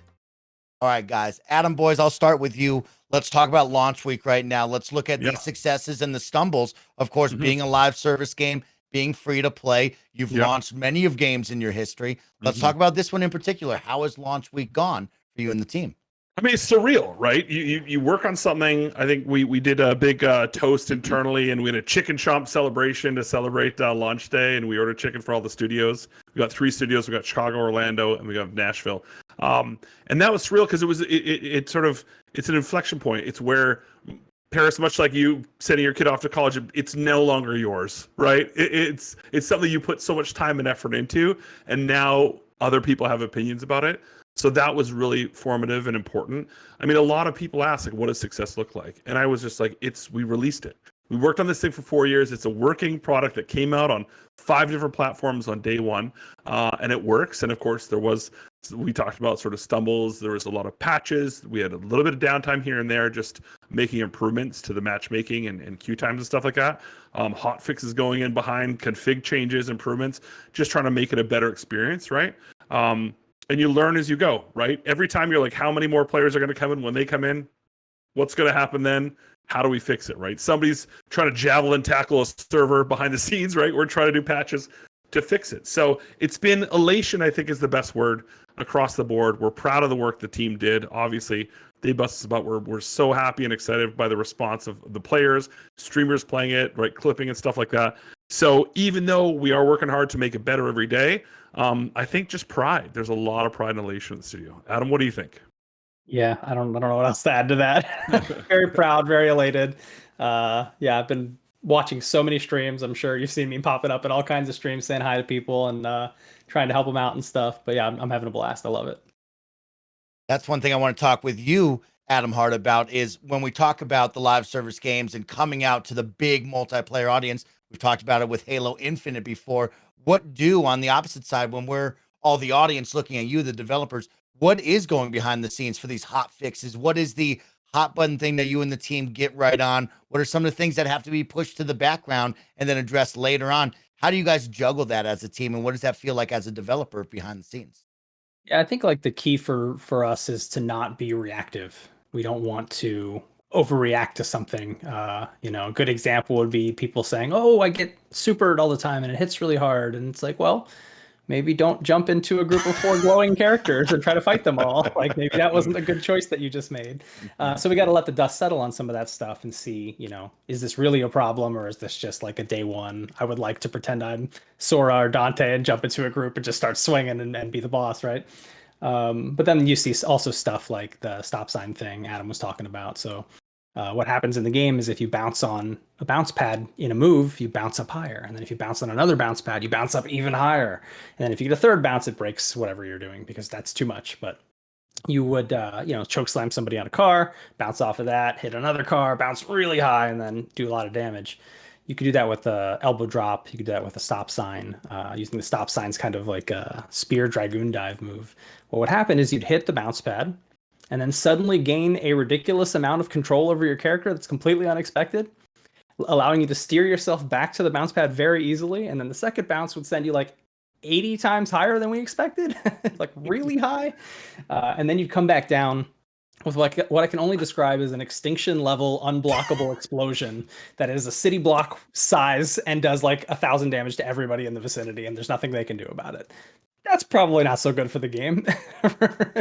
All right, guys. Adam, boys, I'll start with you. Let's talk about launch week right now. Let's look at the successes and the stumbles. Of course, being a live service game, being free to play. You've launched many of games in your history. Let's talk about this one in particular. How has launch week gone for you and the team? I mean, it's surreal, right? You work on something. I think we did a big toast internally, and we had a chicken chomp celebration to celebrate launch day, and we ordered chicken for all the studios. We got 3 studios. We got Chicago, Orlando, and we got Nashville. And that was surreal because it's an inflection point. It's where Parris, much like you sending your kid off to college, it's no longer yours, right? It's something you put so much time and effort into, and now other people have opinions about it. So that was really formative and important. I mean, a lot of people ask, like, what does success look like? And I was just like, we released it. We worked on this thing for 4 years. It's a working product that came out on 5 different platforms on day one, and it works. And of course, we talked about sort of stumbles. There was a lot of patches. We had a little bit of downtime here and there, just making improvements to the matchmaking and queue times and stuff like that. Hot fixes going in behind, config changes, improvements, just trying to make it a better experience, right? And you learn as you go, right? Every time you're like, how many more players are going to come in? When they come in, what's going to happen then? How do we fix it, right? Somebody's trying to javelin tackle a server behind the scenes, right? We're trying to do patches to fix it. So it's been elation, I think, is the best word across the board. We're proud of the work the team did. Obviously, they bust us about. We're so happy and excited by the response of the players, streamers playing it, right, clipping and stuff like that. So even though we are working hard to make it better every day, I think just pride. There's a lot of pride and elation in the studio. Adam, what do you think? Yeah, I don't know what else to add to that. Very proud, very elated. Yeah, I've been watching so many streams. I'm sure you've seen me popping up in all kinds of streams, saying hi to people and trying to help them out and stuff. But yeah, I'm having a blast. I love it. That's one thing I want to talk with you, Adam Hart, about is when we talk about the live service games and coming out to the big multiplayer audience. We've talked about it with Halo Infinite before. What do on the opposite side when we're all the audience looking at you, the developers? What is going behind the scenes for these hot fixes? What is the hot button thing that you and the team get right on? What are some of the things that have to be pushed to the background and then addressed later on? How do you guys juggle that as a team? And what does that feel like as a developer behind the scenes? Yeah, I think like the key for us is to not be reactive. We don't want to overreact to something. A good example would be people saying, "Oh, I get supered all the time and it hits really hard." And it's like, well, maybe don't jump into a group of 4 glowing characters and try to fight them all. Like maybe that wasn't a good choice that you just made. So we got to let the dust settle on some of that stuff and see, is this really a problem or is this just like a day one? I would like to pretend I'm Sora or Dante and jump into a group and just start swinging and be the boss, right? But then you see also stuff like the stop sign thing Adam was talking about. So what happens in the game is if you bounce on a bounce pad in a move, you bounce up higher. And then if you bounce on another bounce pad, you bounce up even higher. And then if you get a third bounce, it breaks whatever you're doing because that's too much. But you would, choke slam somebody on a car, bounce off of that, hit another car, bounce really high, and then do a lot of damage. You could do that with a elbow drop. You could do that with a stop sign. Using the stop signs kind of like a spear dragoon dive move. What would happen is you'd hit the bounce pad, and then suddenly gain a ridiculous amount of control over your character that's completely unexpected, allowing you to steer yourself back to the bounce pad very easily. And then the second bounce would send you like 80 times higher than we expected, like really high. And then you'd come back down with like what I can only describe as an extinction level unblockable explosion that is a city block size and does like 1,000 damage to everybody in the vicinity, and there's nothing they can do about it. That's probably not so good for the game,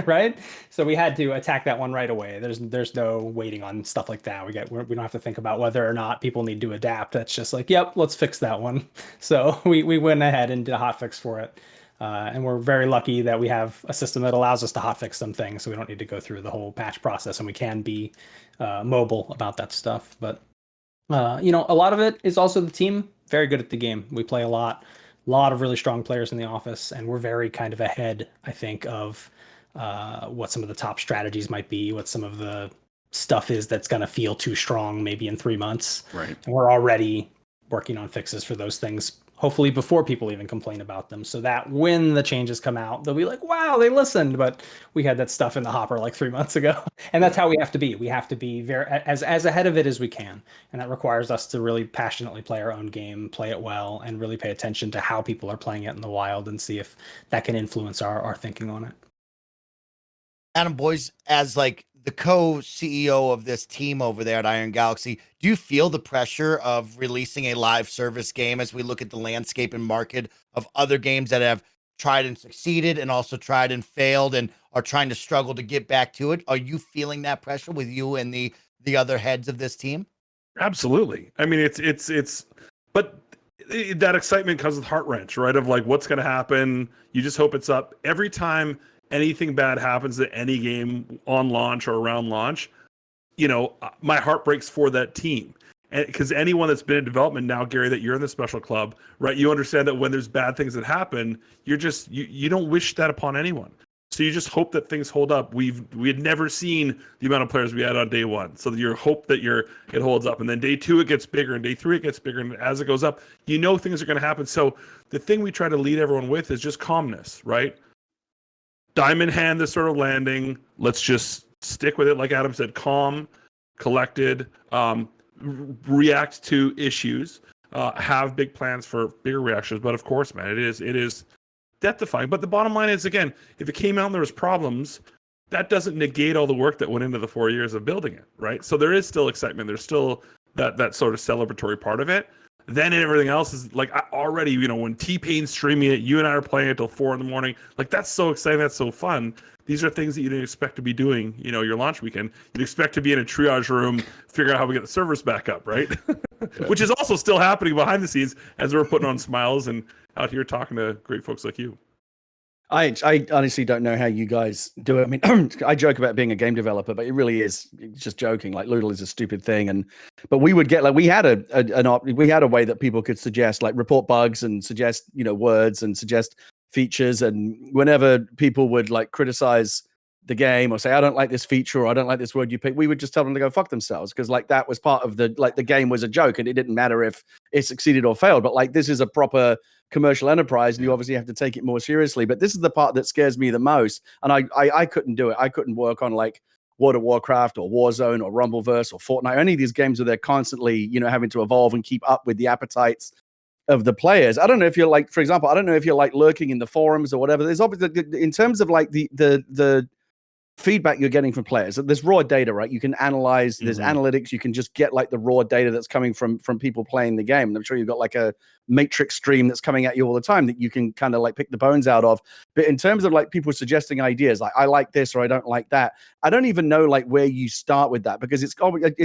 right? So we had to attack that one right away. There's no waiting on stuff like that. We don't have to think about whether or not people need to adapt. That's just like, yep, let's fix that one. So we went ahead and did a hotfix for it. And we're very lucky that we have a system that allows us to hotfix some things, so we don't need to go through the whole patch process, and we can be mobile about that stuff. But a lot of it is also the team very good at the game. We play a lot of really strong players in the office, and we're very kind of ahead, I think, of what some of the top strategies might be, what some of the stuff is that's going to feel too strong maybe in 3 months. Right. And we're already working on fixes for those things, hopefully before people even complain about them, so that when the changes come out, they'll be like, wow, they listened, but we had that stuff in the hopper like 3 months ago. And that's how we have to be. We have to be very as ahead of it as we can. And that requires us to really passionately play our own game, play it well, and really pay attention to how people are playing it in the wild and see if that can influence our thinking on it. Adam, boys, as like the co-CEO of this team over there at Iron Galaxy, do you feel the pressure of releasing a live service game as we look at the landscape and market of other games that have tried and succeeded and also tried and failed and are trying to struggle to get back to it? Are you feeling that pressure with you and the other heads of this team? Absolutely. I mean, but that excitement comes with heart wrench, right? Of like, what's going to happen? You just hope it's up. Every time anything bad happens to any game on launch or around launch, my heart breaks for that team. because anyone that's been in development now, Gary, that you're in the special club, right? You understand that when there's bad things that happen, you don't wish that upon anyone. So you just hope that things hold up. We had never seen the amount of players we had on day one. So you hope that it holds up. And then day 2, it gets bigger. And day 3, it gets bigger. And as it goes up, things are going to happen. So the thing we try to lead everyone with is just calmness, right? Diamond hand, this sort of landing. Let's just stick with it. Like Adam said, calm, collected, react to issues, have big plans for bigger reactions. But of course, man, it is death-defying. But the bottom line is, again, if it came out and there was problems, that doesn't negate all the work that went into the 4 years of building it, right? So there is still excitement. There's still that sort of celebratory part of it. Then everything else is like already, when T-Pain's streaming it, you and I are playing it till 4 a.m. Like, that's so exciting. That's so fun. These are things that you didn't expect to be doing, your launch weekend. You'd expect to be in a triage room, figure out how we get the servers back up, right? Which is also still happening behind the scenes as we're putting on smiles and out here talking to great folks like you. I honestly don't know how you guys do it. I mean, I joke about being a game developer, but it really is just joking. Like, Loodle is a stupid thing, but we would get we had a way that people could suggest, like, report bugs and suggest words and suggest features, and whenever people would like criticize the game or say, I don't like this feature or I don't like this word you picked, we would just tell them to go fuck themselves, because like that was part of the game was a joke and it didn't matter if it succeeded or failed. But like, this is a proper commercial enterprise and you obviously have to take it more seriously. But this is the part that scares me the most, and I couldn't do it. I couldn't work on like World of Warcraft or Warzone or Rumbleverse or Fortnite or any of these games where they're constantly having to evolve and keep up with the appetites of the players. I don't know if you're like, for example, I don't know if you're like lurking in the forums or whatever. There's obviously, in terms of like the feedback you're getting from players, there's raw data, right? You can analyze, there's analytics, you can just get like the raw data that's coming from people playing the game. And I'm sure you've got like a matrix stream that's coming at you all the time that you can kind of like pick the bones out of. But in terms of like people suggesting ideas, like I like this or I don't like that, I don't even know like where you start with that, because it's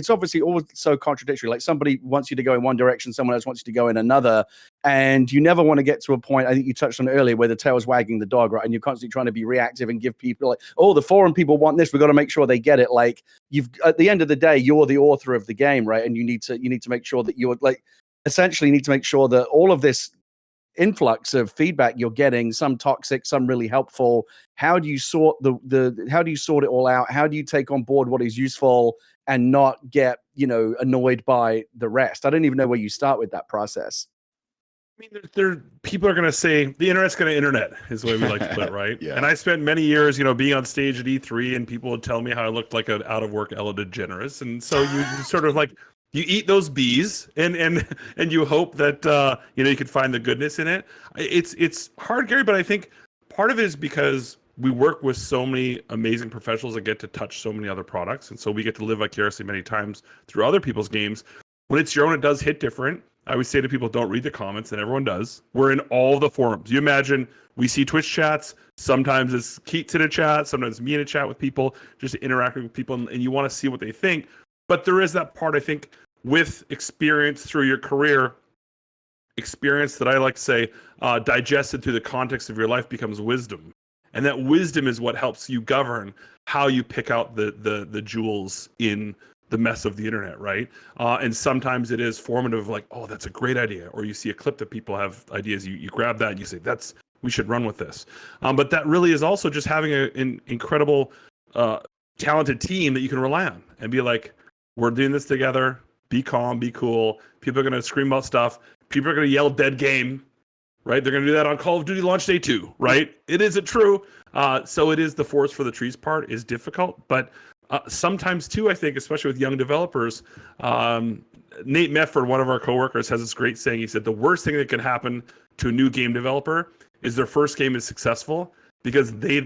obviously always so contradictory. Like, somebody wants you to go in one direction, someone else wants you to go in another, and you never want to get to a point, I think you touched on it earlier, where the tail's wagging the dog, right? And you're constantly trying to be reactive and give people like, oh, the forum people want this, we've got to make sure they get it. Like, at the end of the day, you're the author of the game, right? And you need to make sure that you're like, essentially need to make sure that all of this influx of feedback you're getting, some toxic, some really helpful, how do you sort how do you sort it all out? How do you take on board what is useful and not get annoyed by the rest? I don't even know where you start with that process. I mean, people are going to say the internet's going to internet, is the way we like to put it, right? Yeah. And I spent many years, being on stage at E3, and people would tell me how I looked like an out of work Ella DeGeneres. And so you sort of like, you eat those bees and you hope that you could find the goodness in it. It's hard, Gary, but I think part of it is because we work with so many amazing professionals that get to touch so many other products, and so we get to live vicariously many times through other people's games. When it's your own, it does hit different. I always say to people, don't read the comments, and everyone does. We're in all the forums. You imagine we see Twitch chats. Sometimes it's Keats in a chat. Sometimes me in a chat with people, just interacting with people, and you want to see what they think. But there is that part, I think, with experience through your career, experience that I like to say, digested through the context of your life, becomes wisdom. And that wisdom is what helps you govern how you pick out the jewels in the mess of the internet, right? And sometimes it is formative, like, oh, that's a great idea. Or you see a clip that people have ideas, you grab that and you say, we should run with this. But that really is also just having an incredible, talented team that you can rely on and be like, we're doing this together. Be calm, be cool. People are going to scream about stuff. People are going to yell dead game, right? They're going to do that on Call of Duty Launch Day 2, right? It isn't true. So it is, the forest for the trees part is difficult, but sometimes too, I think, especially with young developers, Nate Mefford, one of our coworkers, has this great saying. He said, the worst thing that can happen to a new game developer is their first game is successful, because they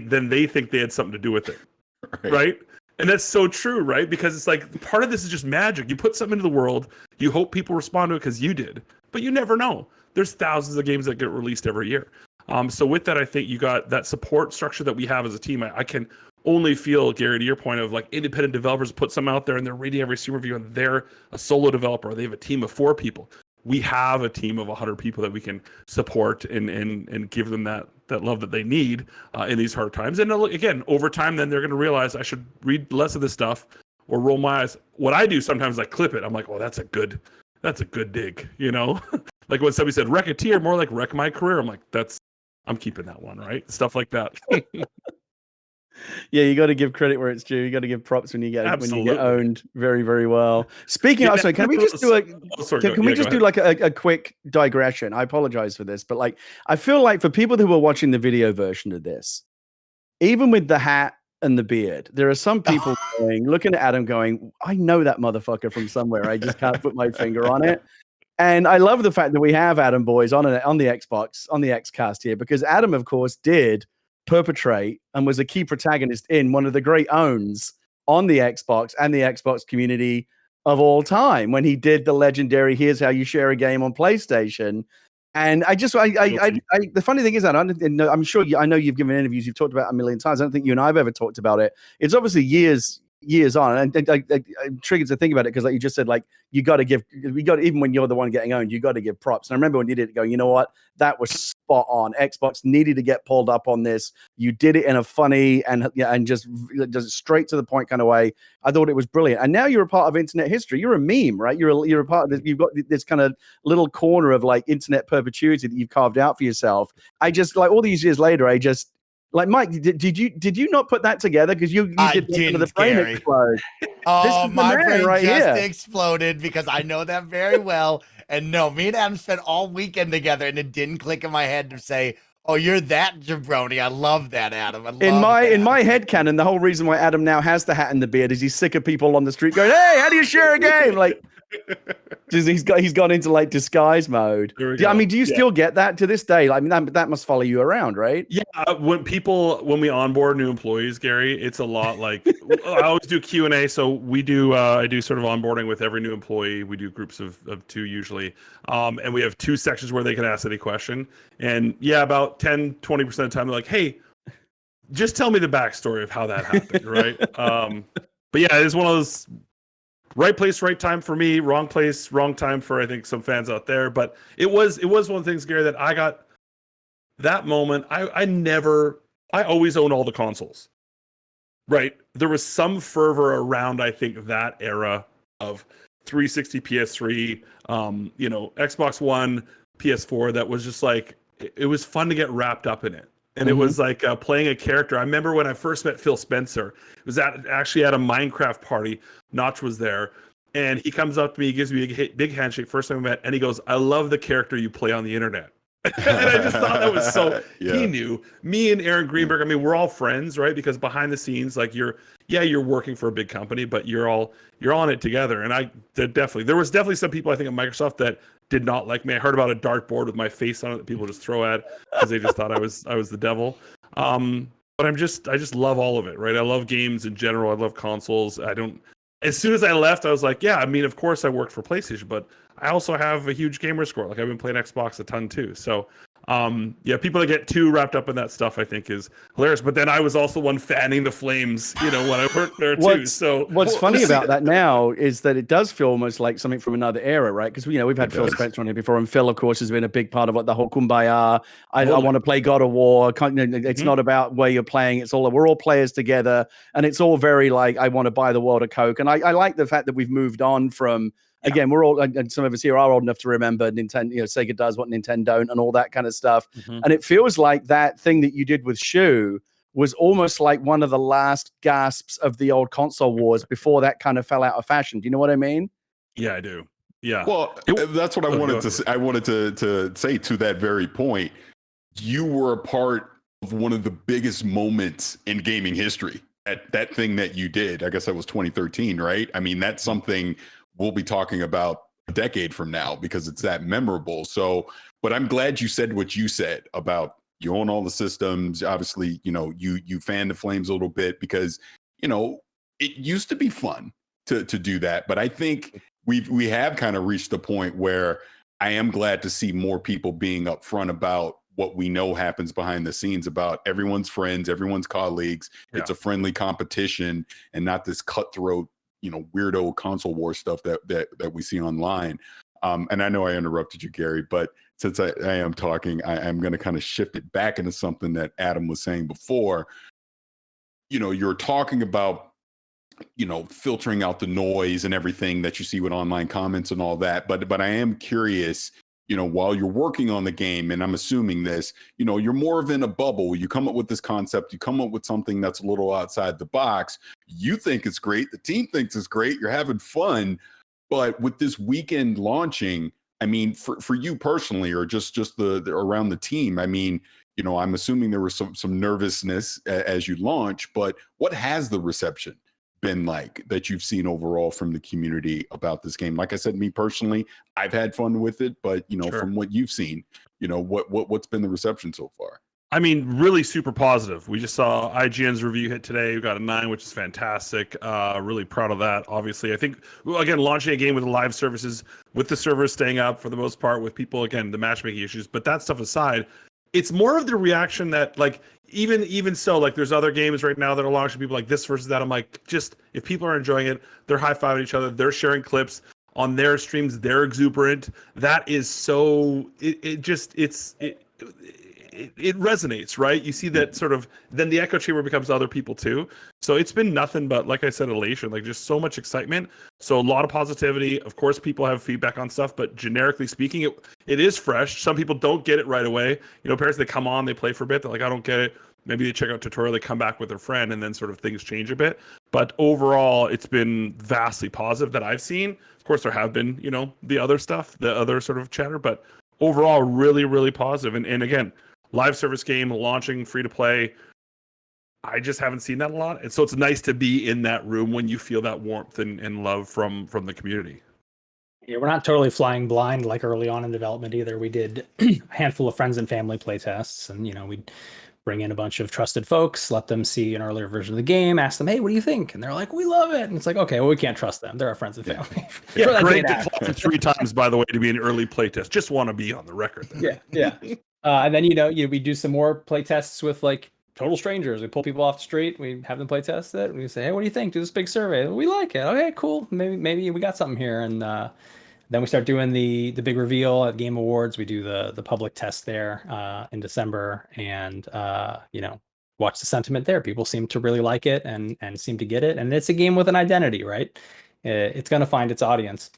think they had something to do with it, right? And that's so true, right? Because it's like, part of this is just magic. You put something into the world, you hope people respond to it because you did, but you never know. There's thousands of games that get released every year. So with that, I think you got that support structure that we have as a team. I can only feel, Gary, to your point of like, independent developers put something out there and they're reading every Steam review and they're a solo developer, or they have a team of 4 people. We have a team of 100 people that we can support and give them that love that they need in these hard times. And again, over time, then they're going to realize, I should read less of this stuff, or roll my eyes. What I do sometimes, I clip it. I'm like, oh, that's a good dig, you know? Like when somebody said Wrecketeer, more like Wreck My Career. I'm like, I'm keeping that one, right? Stuff like that. Yeah, you got to give credit where it's due. You got to give props when you get owned very, very well. Speaking of, can we just do like a quick digression? I apologize for this, but like I feel like for people who are watching the video version of this, even with the hat and the beard, there are some people looking at Adam going, I know that motherfucker from somewhere. I just can't put my finger on it. And I love the fact that we have Adam Boys on the Xbox, on the Xcast here, because Adam, of course, did perpetrate and was a key protagonist in one of the great owns on the Xbox and the Xbox community of all time when he did the legendary "Here's How You Share a Game on PlayStation." And the funny thing is that I'm sure I know you've given interviews, you've talked about it a million times. I don't think you and I have ever talked about it. It's obviously years on, and I'm triggered to think about it because, like you just said, like even when you're the one getting owned, you got to give props. And I remember when you did it, going, you know what, that was spot on. Xbox needed to get pulled up on this. You did it in a funny and just straight to the point kind of way. I thought it was brilliant. And now you're a part of internet history. You're a meme, right? You're a part of this. You've got this kind of little corner of like internet perpetuity that you've carved out for yourself. I just, like, all these years later, like, Mike, did you not put that together? Because you did the brain explode. Oh, my brain just exploded because I know that very well. And no, me and Adam spent all weekend together, and it didn't click in my head to say, "Oh, you're that jabroni." I love that, Adam. In my head canon, the whole reason why Adam now has the hat and the beard is he's sick of people on the street going, "Hey, how do you share a game?" Like, he's gone into like disguise mode. I mean, do you still get that to this day? I mean, that must follow you around, right? Yeah. When we onboard new employees, Gary, it's a lot like I always do Q&A. So we do I do sort of onboarding with every new employee. We do groups of 2 usually, and we have 2 sections where they can ask any question. And yeah, about 10-20% of the time, they're like, "Hey, just tell me the backstory of how that happened," right? But yeah, it's one of those. Right place, right time for me. Wrong place, wrong time for, I think, some fans out there. But it was one of the things, Gary, that I got that moment. I always own all the consoles. Right. There was some fervor around, I think, that era of 360, PS3, Xbox One, PS4. That was just like, it was fun to get wrapped up in it. And it was like playing a character. I remember when I first met Phil Spencer. It was actually at a Minecraft party. Notch was there. And he comes up to me, he gives me a big handshake, first time we met. And he goes, "I love the character you play on the internet." And I just thought that was so, he knew. Me and Aaron Greenberg, I mean, we're all friends, right? Because behind the scenes, like you're working for a big company, but you're all on it together. And there was definitely some people, I think, at Microsoft that did not like me. I heard about a dartboard with my face on it that people just throw at because they just thought I was the devil. But I just love all of it, right? I love games in general. I love consoles. As soon as I left, I was like, yeah, I mean, of course I worked for PlayStation, but I also have a huge gamer score. Like, I've been playing Xbox a ton too. So people that get too wrapped up in that stuff, I think, is hilarious. But then I was also one fanning the flames, when I worked there too. So what's funny about that now is that it does feel almost like something from another era, right? Because we've had Phil Spencer on here before, and Phil, of course, has been a big part of like the whole kumbaya. I want to play God of War. It's not about where you're playing. We're all players together, and it's all very like, I want to buy the world a Coke. And I like the fact that we've moved on from. Again, we're all, and some of us here are old enough to remember Nintendo, Sega does what Nintendo don't and all that kind of stuff. And it feels like that thing that you did with Shu was almost like one of the last gasps of the old console wars before that kind of fell out of fashion. Do you know what I mean? Yeah, I do. Yeah. Well, that's what I wanted to say. I wanted to say to that very point. You were a part of one of the biggest moments in gaming history. That thing that you did, I guess that was 2013, right? I mean, that's something we'll be talking about a decade from now because it's that memorable. So, but I'm glad you said what you said about you own all the systems. Obviously, you fan the flames a little bit because, it used to be fun to do that. But I think we have kind of reached the point where I am glad to see more people being upfront about what we know happens behind the scenes, about everyone's friends, everyone's colleagues. Yeah. It's a friendly competition and not this cutthroat, weirdo console war stuff that we see online. And I know I interrupted you, Gary, but since I am talking, I'm going to kind of shift it back into something that Adam was saying before. You're talking about filtering out the noise and everything that you see with online comments and all that. But I am curious, while you're working on the game, and I'm assuming this, you're more of in a bubble. You come up with this concept, you come up with something that's a little outside the box. You think it's great. The team thinks it's great. You're having fun. But with this weekend launching, I mean, for you personally, or just the around the team, I mean, I'm assuming there was some nervousness as you launch, but what has the reception been like that you've seen overall from the community about this game? Like I said, me personally, I've had fun with it, but Sure. From what you've seen, what's been the reception so far? I mean, really super positive. We just saw IGN's review hit today. We got a 9, which is fantastic. Really proud of that. Obviously, I think, again, launching a game with live services, with the servers staying up for the most part, with people, again, the matchmaking issues. But that stuff aside, it's more of the reaction that, like, even so, like, there's other games right now that are launching, people like this versus that. I'm like, just, if people are enjoying it, they're high-fiving each other, they're sharing clips on their streams, they're exuberant. That is so, it resonates, right? You see that sort of, then the echo chamber becomes other people too. So it's been nothing but, like I said, elation, like just so much excitement. So a lot of positivity. Of course, people have feedback on stuff, but generically speaking, it is fresh. Some people don't get it right away. Parents, they come on, they play for a bit, they're like, I don't get it. Maybe they check out tutorial, they come back with their friend, and then sort of things change a bit. But overall, it's been vastly positive that I've seen. Of course, there have been, the other stuff, the other sort of chatter, but overall, really, really positive. And again, live service game launching free to play. I just haven't seen that a lot. And so it's nice to be in that room when you feel that warmth and love from the community. Yeah, we're not totally flying blind like early on in development either. We did a handful of friends and family play tests, and we'd bring in a bunch of trusted folks, let them see an earlier version of the game, ask them, hey, what do you think? And they're like, we love it. And it's like, okay, well, we can't trust them. They're our friends and family. Yeah, great to clap 3 times, by the way, to be an early playtest. Just want to be on the record there. Yeah. And then, we do some more play tests with like total strangers. We pull people off the street. We have them play test it. We say, hey, what do you think? Do this big survey. We like it. Okay, cool. Maybe we got something here. And then we start doing the big reveal at Game Awards. We do the public test there in December, and watch the sentiment there. People seem to really like it and seem to get it. And it's a game with an identity, right? It's going to find its audience,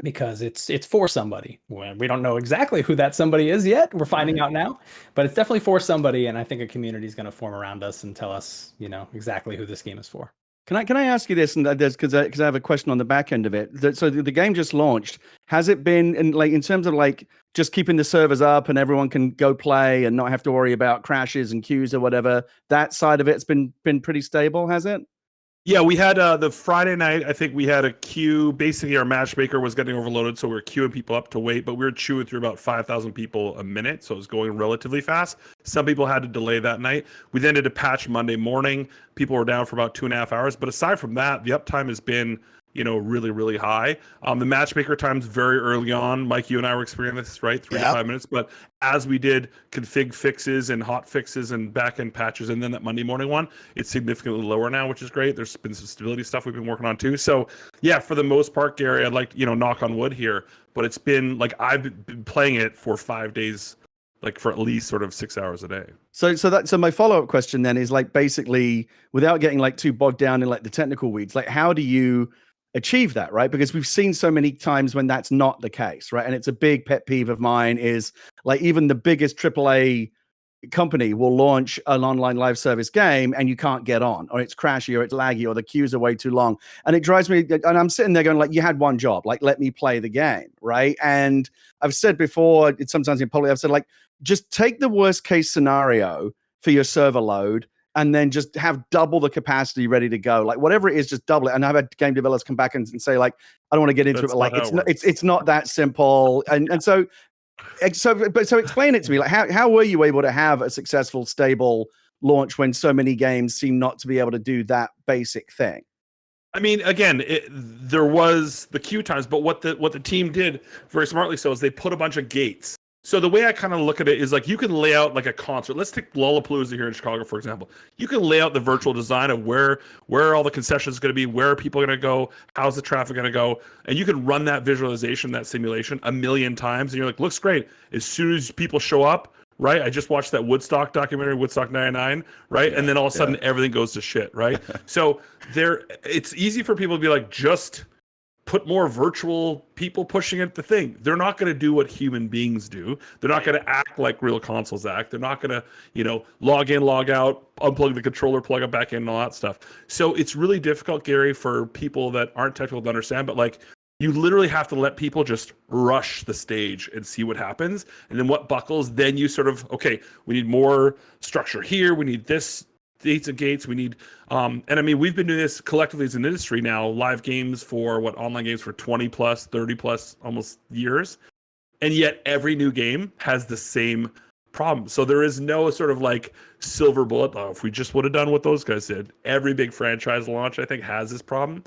because it's for somebody. We don't know exactly who that somebody is yet. We're finding out now, but it's definitely for somebody. And I think a community is going to form around us and tell us, exactly who this game is for. Can I ask you this? And because I have a question on the back end of it. So the game just launched. Has it been in terms of like just keeping the servers up and everyone can go play and not have to worry about crashes and queues or whatever? That side of it's been pretty stable, has it? Yeah, we had the Friday night, I think we had a queue. Basically, our matchmaker was getting overloaded, so we were queuing people up to wait, but we were chewing through about 5,000 people a minute, so it was going relatively fast. Some people had to delay that night. We then did a patch Monday morning. People were down for about 2.5 hours, but aside from that, the uptime has been really, really high. The matchmaker times very early on. Mike, you and I were experiencing this, right? 3 to 5 minutes. But as we did config fixes and hot fixes and back-end patches, and then that Monday morning one, it's significantly lower now, which is great. There's been some stability stuff we've been working on too. So yeah, for the most part, Gary, I'd like, knock on wood here, but it's been like, I've been playing it for 5 days, like for at least sort of 6 hours a day. So my follow-up question then is like, basically, without getting like too bogged down in like the technical weeds, like how do you achieve that, right? Because we've seen so many times when that's not the case, right? And it's a big pet peeve of mine is like, even the biggest AAA company will launch an online live service game and you can't get on, or it's crashy, or it's laggy, or the queues are way too long. And it drives me, and I'm sitting there going like, you had one job, like let me play the game, right? And I've said before, it's sometimes in public, I've said like, just take the worst case scenario for your server load, and then just have double the capacity ready to go. Like whatever it is, just double it. And I've had game developers come back and say like, I don't want to get into it, but like it's not that simple. And so explain it to me. Like how were you able to have a successful, stable launch when so many games seem not to be able to do that basic thing? I mean, again, there was the queue times, but what the team did very smartly so is they put a bunch of gates. So the way I kind of look at it is like, you can lay out like a concert. Let's take Lollapalooza here in Chicago, for example. You can lay out the virtual design of where all the concessions are going to be, where are people going to go, how's the traffic going to go, and you can run that visualization, that simulation 1 million times, and you're like, looks great. As soon as people show up, right? I just watched that Woodstock documentary, Woodstock 99, right? And then all of a sudden everything goes to shit, right? So it's easy for people to be like, just put more virtual people pushing it the thing. They're not going to do what human beings do. They're not going to act like real consoles act. They're not going to, log in, log out, unplug the controller, plug it back in, and all that stuff. So it's really difficult, Gary, for people that aren't technical to understand, but like, you literally have to let people just rush the stage and see what happens. And then what buckles, then you sort of, okay, we need more structure here. We need this dates and gates. We need, and I mean, we've been doing this collectively as an industry now, live games for online games for 20 plus, 30 plus almost years. And yet every new game has the same problem. So there is no sort of like silver bullet. Oh, if we just would have done what those guys did. Every big franchise launch, I think, has this problem.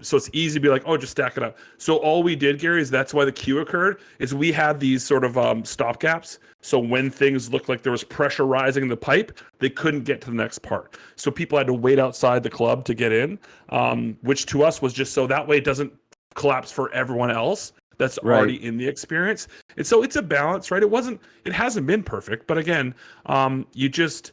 So it's easy to be like, oh, just stack it up. So all we did, Gary, is that's why the queue occurred, is we had these sort of stopgaps. So when things looked like there was pressure rising in the pipe, they couldn't get to the next part. So people had to wait outside the club to get in, which to us was just so that way it doesn't collapse for everyone else that's already in the experience. And so it's a balance, right? It hasn't been perfect, but again, you just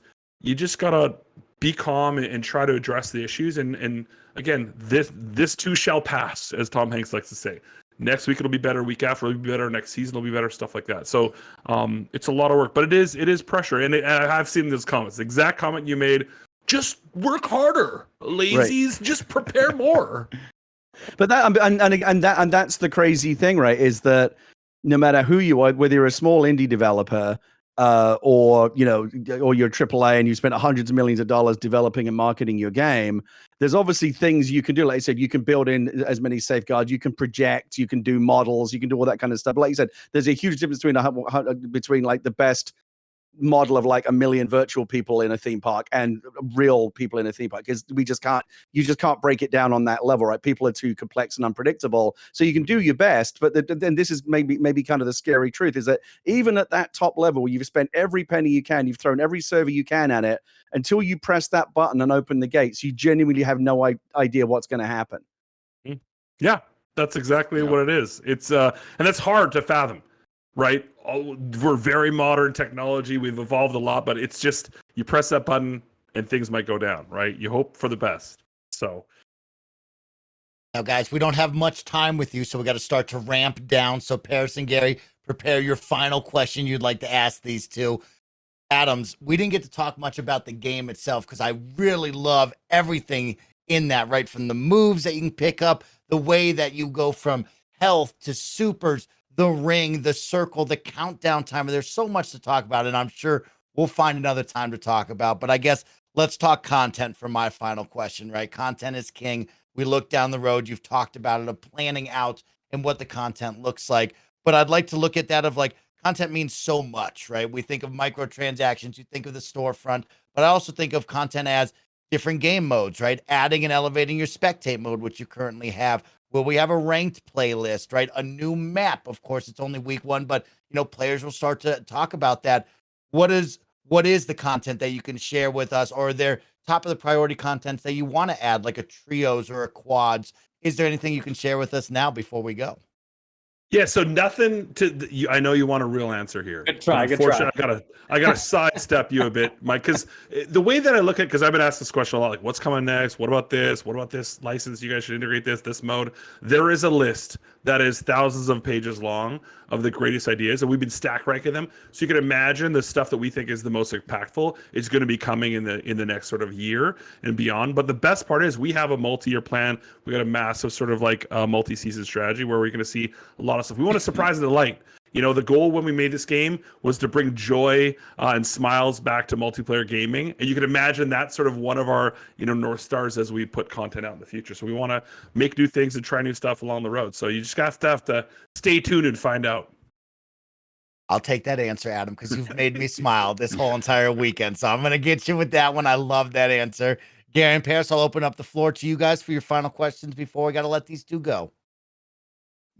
gotta be calm and try to address the issues. And again, this too shall pass, as Tom Hanks likes to say. Next week it'll be better, week after it'll be better, next season will be better, stuff like that. So it's a lot of work, but it is pressure. And I've seen those comments, the exact comment you made, just work harder, lazies, just prepare more. But that's the crazy thing, right? Is that no matter who you are, whether you're a small indie developer or you're AAA and you spent hundreds of millions of dollars developing and marketing your game, there's obviously things you can do. Like I said, you can build in as many safeguards, you can project, you can do models, you can do all that kind of stuff. But like you said, there's a huge difference between like the best model of like 1 million virtual people in a theme park and real people in a theme park, because you just can't break it down on that level, right? People are too complex and unpredictable. So you can do your best, but then this is maybe kind of the scary truth, is that even at that top level, you've spent every penny you can, you've thrown every server you can at it, until you press that button and open the gates, you genuinely have no idea what's going to happen. Yeah, that's exactly what it is. It's and that's hard to fathom, right? We're very modern technology. We've evolved a lot, but it's just, you press that button and things might go down, right? You hope for the best. So now, guys, we don't have much time with you, so we got to start to ramp down. So Parris and Gary, prepare your final question you'd like to ask these two. Adams, we didn't get to talk much about the game itself because I really love everything in that, right? From the moves that you can pick up, the way that you go from health to supers, the ring, the circle, the countdown timer. There's so much to talk about, and I'm sure we'll find another time to talk about. But I guess let's talk content for my final question, right? Content is king. We look down the road. You've talked about it, of planning out and what the content looks like. But I'd like to look at that of like, content means so much, right? We think of microtransactions, you think of the storefront, but I also think of content as different game modes, right? Adding and elevating your spectate mode, which you currently have. Will we have a ranked playlist, right? A new map. Of course, it's only week 1, but players will start to talk about that. What is the content that you can share with us, or are there top of the priority contents that you want to add, like a trios or a quads? Is there anything you can share with us now before we go? Yeah, so nothing to. I know you want a real answer here. Good try. I gotta sidestep you a bit, Mike, because the way that I look at, because I've been asked this question a lot, like what's coming next? What about this? What about this license? You guys should integrate this mode. There is a list that is thousands of pages long of the greatest ideas, and we've been stack ranking them. So you can imagine the stuff that we think is the most impactful is going to be coming in the next sort of year and beyond. But the best part is we have a multi-year plan. We got a massive sort of like multi-season strategy where we're going to see a lot of stuff. We want to surprise and delight. The goal when we made this game was to bring joy and smiles back to multiplayer gaming. And you can imagine that's sort of one of our, North Stars as we put content out in the future. So we want to make new things and try new stuff along the road. So you just have to stay tuned and find out. I'll take that answer, Adam, because you've made me smile this whole entire weekend. So I'm going to get you with that one. I love that answer. Gary and Parris, I'll open up the floor to you guys for your final questions before we got to let these two go.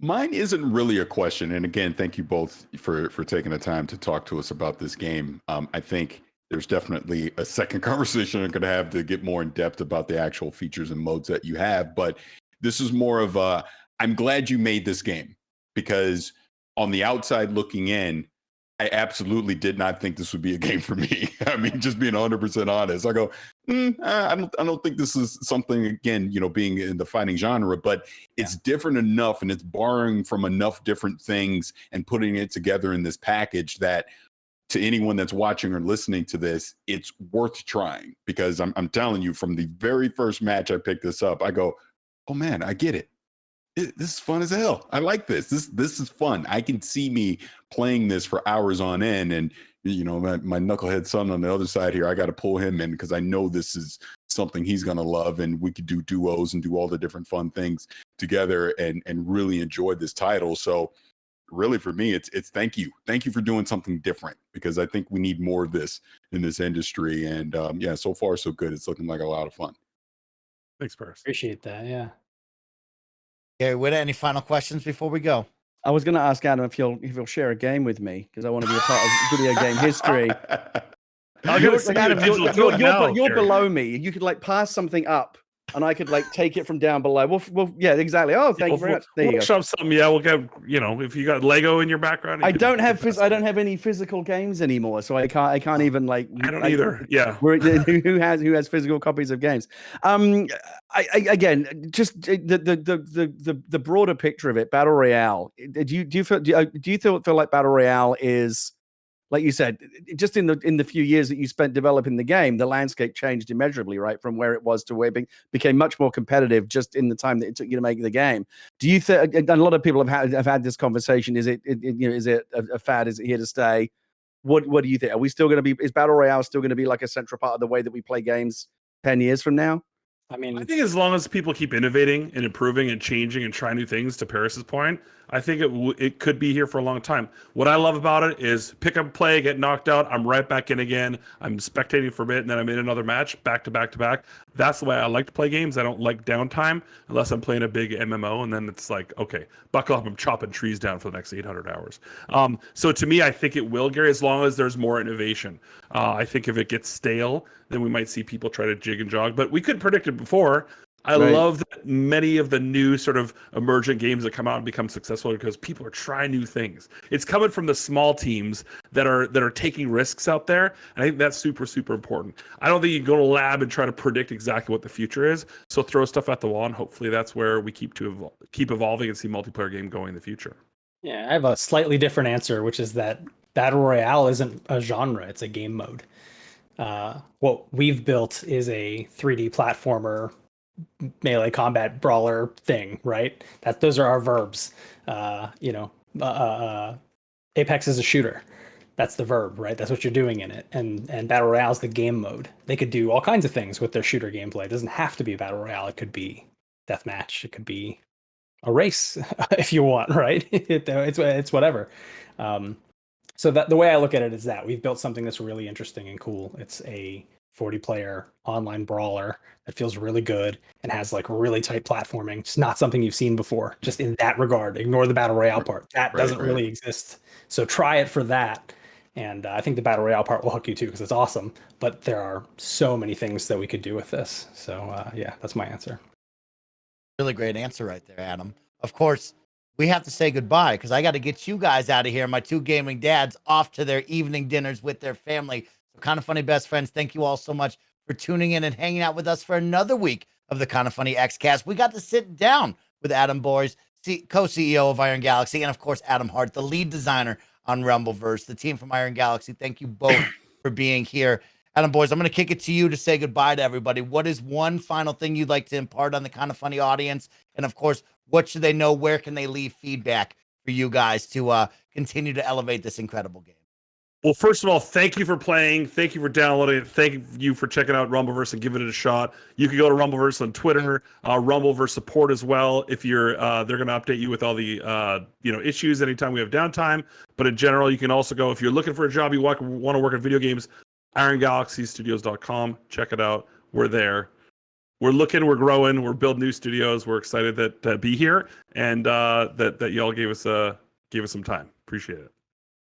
Mine isn't really a question. And again, thank you both for taking the time to talk to us about this game. I think there's definitely a second conversation I'm going to have to get more in depth about the actual features and modes that you have. But this is more of I'm glad you made this game, because on the outside looking in, I absolutely did not think this would be a game for me. I mean, just being 100% honest, I go, I don't think this is something, again, being in the fighting genre, but it's different enough and it's borrowing from enough different things and putting it together in this package that to anyone that's watching or listening to this, it's worth trying, because I'm telling you, from the very first match I picked this up, I go, oh man, I get it. This is fun as hell. I like this. This is fun. I can see me playing this for hours on end. And, my knucklehead son on the other side here, I got to pull him in because I know this is something he's going to love. And we could do duos and do all the different fun things together and really enjoy this title. So really for me, it's thank you. Thank you for doing something different, because I think we need more of this in this industry. And so far so good. It's looking like a lot of fun. Thanks, Parris. Appreciate that. Yeah. Gary Whitta, any final questions before we go? I was going to ask Adam if he'll share a game with me, because I want to be a part of video game history. You're below me. You could pass something up, and I could take it from down below. Well, yeah, exactly. Oh, thank you very much. There you go. Shove something. Yeah, we'll get. If you got Lego in your background, I don't have any physical games anymore, so I can't even I don't either. Yeah. Who has physical copies of games? Again, just the broader picture of it, Battle Royale. Do you feel like Battle Royale is, like you said, just in the few years that you spent developing the game, the landscape changed immeasurably, right? From where it was to where it became much more competitive just in the time that it took you to make the game. Do you think, and a lot of people have had this conversation, is it a fad? Is it here to stay? What do you think? Are we still going to be, is Battle Royale still going to be like a central part of the way that we play games 10 years from now? I think as long as people keep innovating and improving and changing and trying new things, to Parris's point, I think it could be here for a long time. What I love about it is pick up play, get knocked out, I'm right back in again. I'm spectating for a bit, and then I'm in another match, back to back to back. That's the way I like to play games. I don't like downtime unless I'm playing a big MMO, and then it's like, okay, buckle up, I'm chopping trees down for the next 800 hours. So to me, I think it will, Gary, as long as there's more innovation. I think if it gets stale, then we might see people try to jig and jog. But we couldn't predict it before. I love that many of the new sort of emergent games that come out and become successful because people are trying new things. It's coming from the small teams that are taking risks out there. I think that's super, super important. I don't think you can go to a lab and try to predict exactly what the future is. So throw stuff at the wall, and hopefully that's where we keep evolving and see multiplayer game going in the future. Yeah, I have a slightly different answer, which is that Battle Royale isn't a genre, it's a game mode. What we've built is a 3D platformer, melee combat brawler thing, right? Those are our verbs. Apex is a shooter. That's the verb, right? That's what you're doing in it. And Battle Royale is the game mode. They could do all kinds of things with their shooter gameplay. It doesn't have to be Battle Royale. It could be deathmatch. It could be a race if you want, right? It's whatever. So that the way I look at it is that we've built something that's really interesting and cool. It's a 40-player online brawler that feels really good and has really tight platforming. It's not something you've seen before, just in that regard. Ignore the Battle Royale part. That doesn't really exist. So try it for that. And I think the Battle Royale part will hook you too, because it's awesome. But there are so many things that we could do with this. So yeah, that's my answer. Really great answer right there, Adam. Of course, we have to say goodbye because I got to get you guys out of here. My two gaming dads off to their evening dinners with their family. So Kinda Funny best friends, thank you all so much for tuning in and hanging out with us for another week of the Kinda Funny Xcast. We got to sit down with Adam Boyes, co-CEO of Iron Galaxy, and of course, Adam Hart, the lead designer on Rumbleverse, the team from Iron Galaxy. Thank you both for being here. Adam Boyes, I'm going to kick it to you to say goodbye to everybody. What is one final thing you'd like to impart on the Kinda Funny audience? And of course, what should they know? Where can they leave feedback for you guys to continue to elevate this incredible game? Well, first of all, thank you for playing. Thank you for downloading it. Thank you for checking out Rumbleverse and giving it a shot. You can go to Rumbleverse on Twitter, Rumbleverse support as well. If you're, they're going to update you with all the issues anytime we have downtime. But in general, you can also go if you're looking for a job, you want to work on video games. IronGalaxyStudios.com. Check it out. We're there. We're looking. We're growing. We're building new studios. We're excited to be here and that y'all gave us some time. Appreciate it.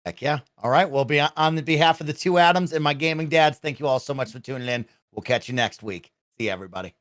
Heck yeah. All right. Well, on the behalf of the two Adams and my gaming dads, thank you all so much for tuning in. We'll catch you next week. See you, everybody.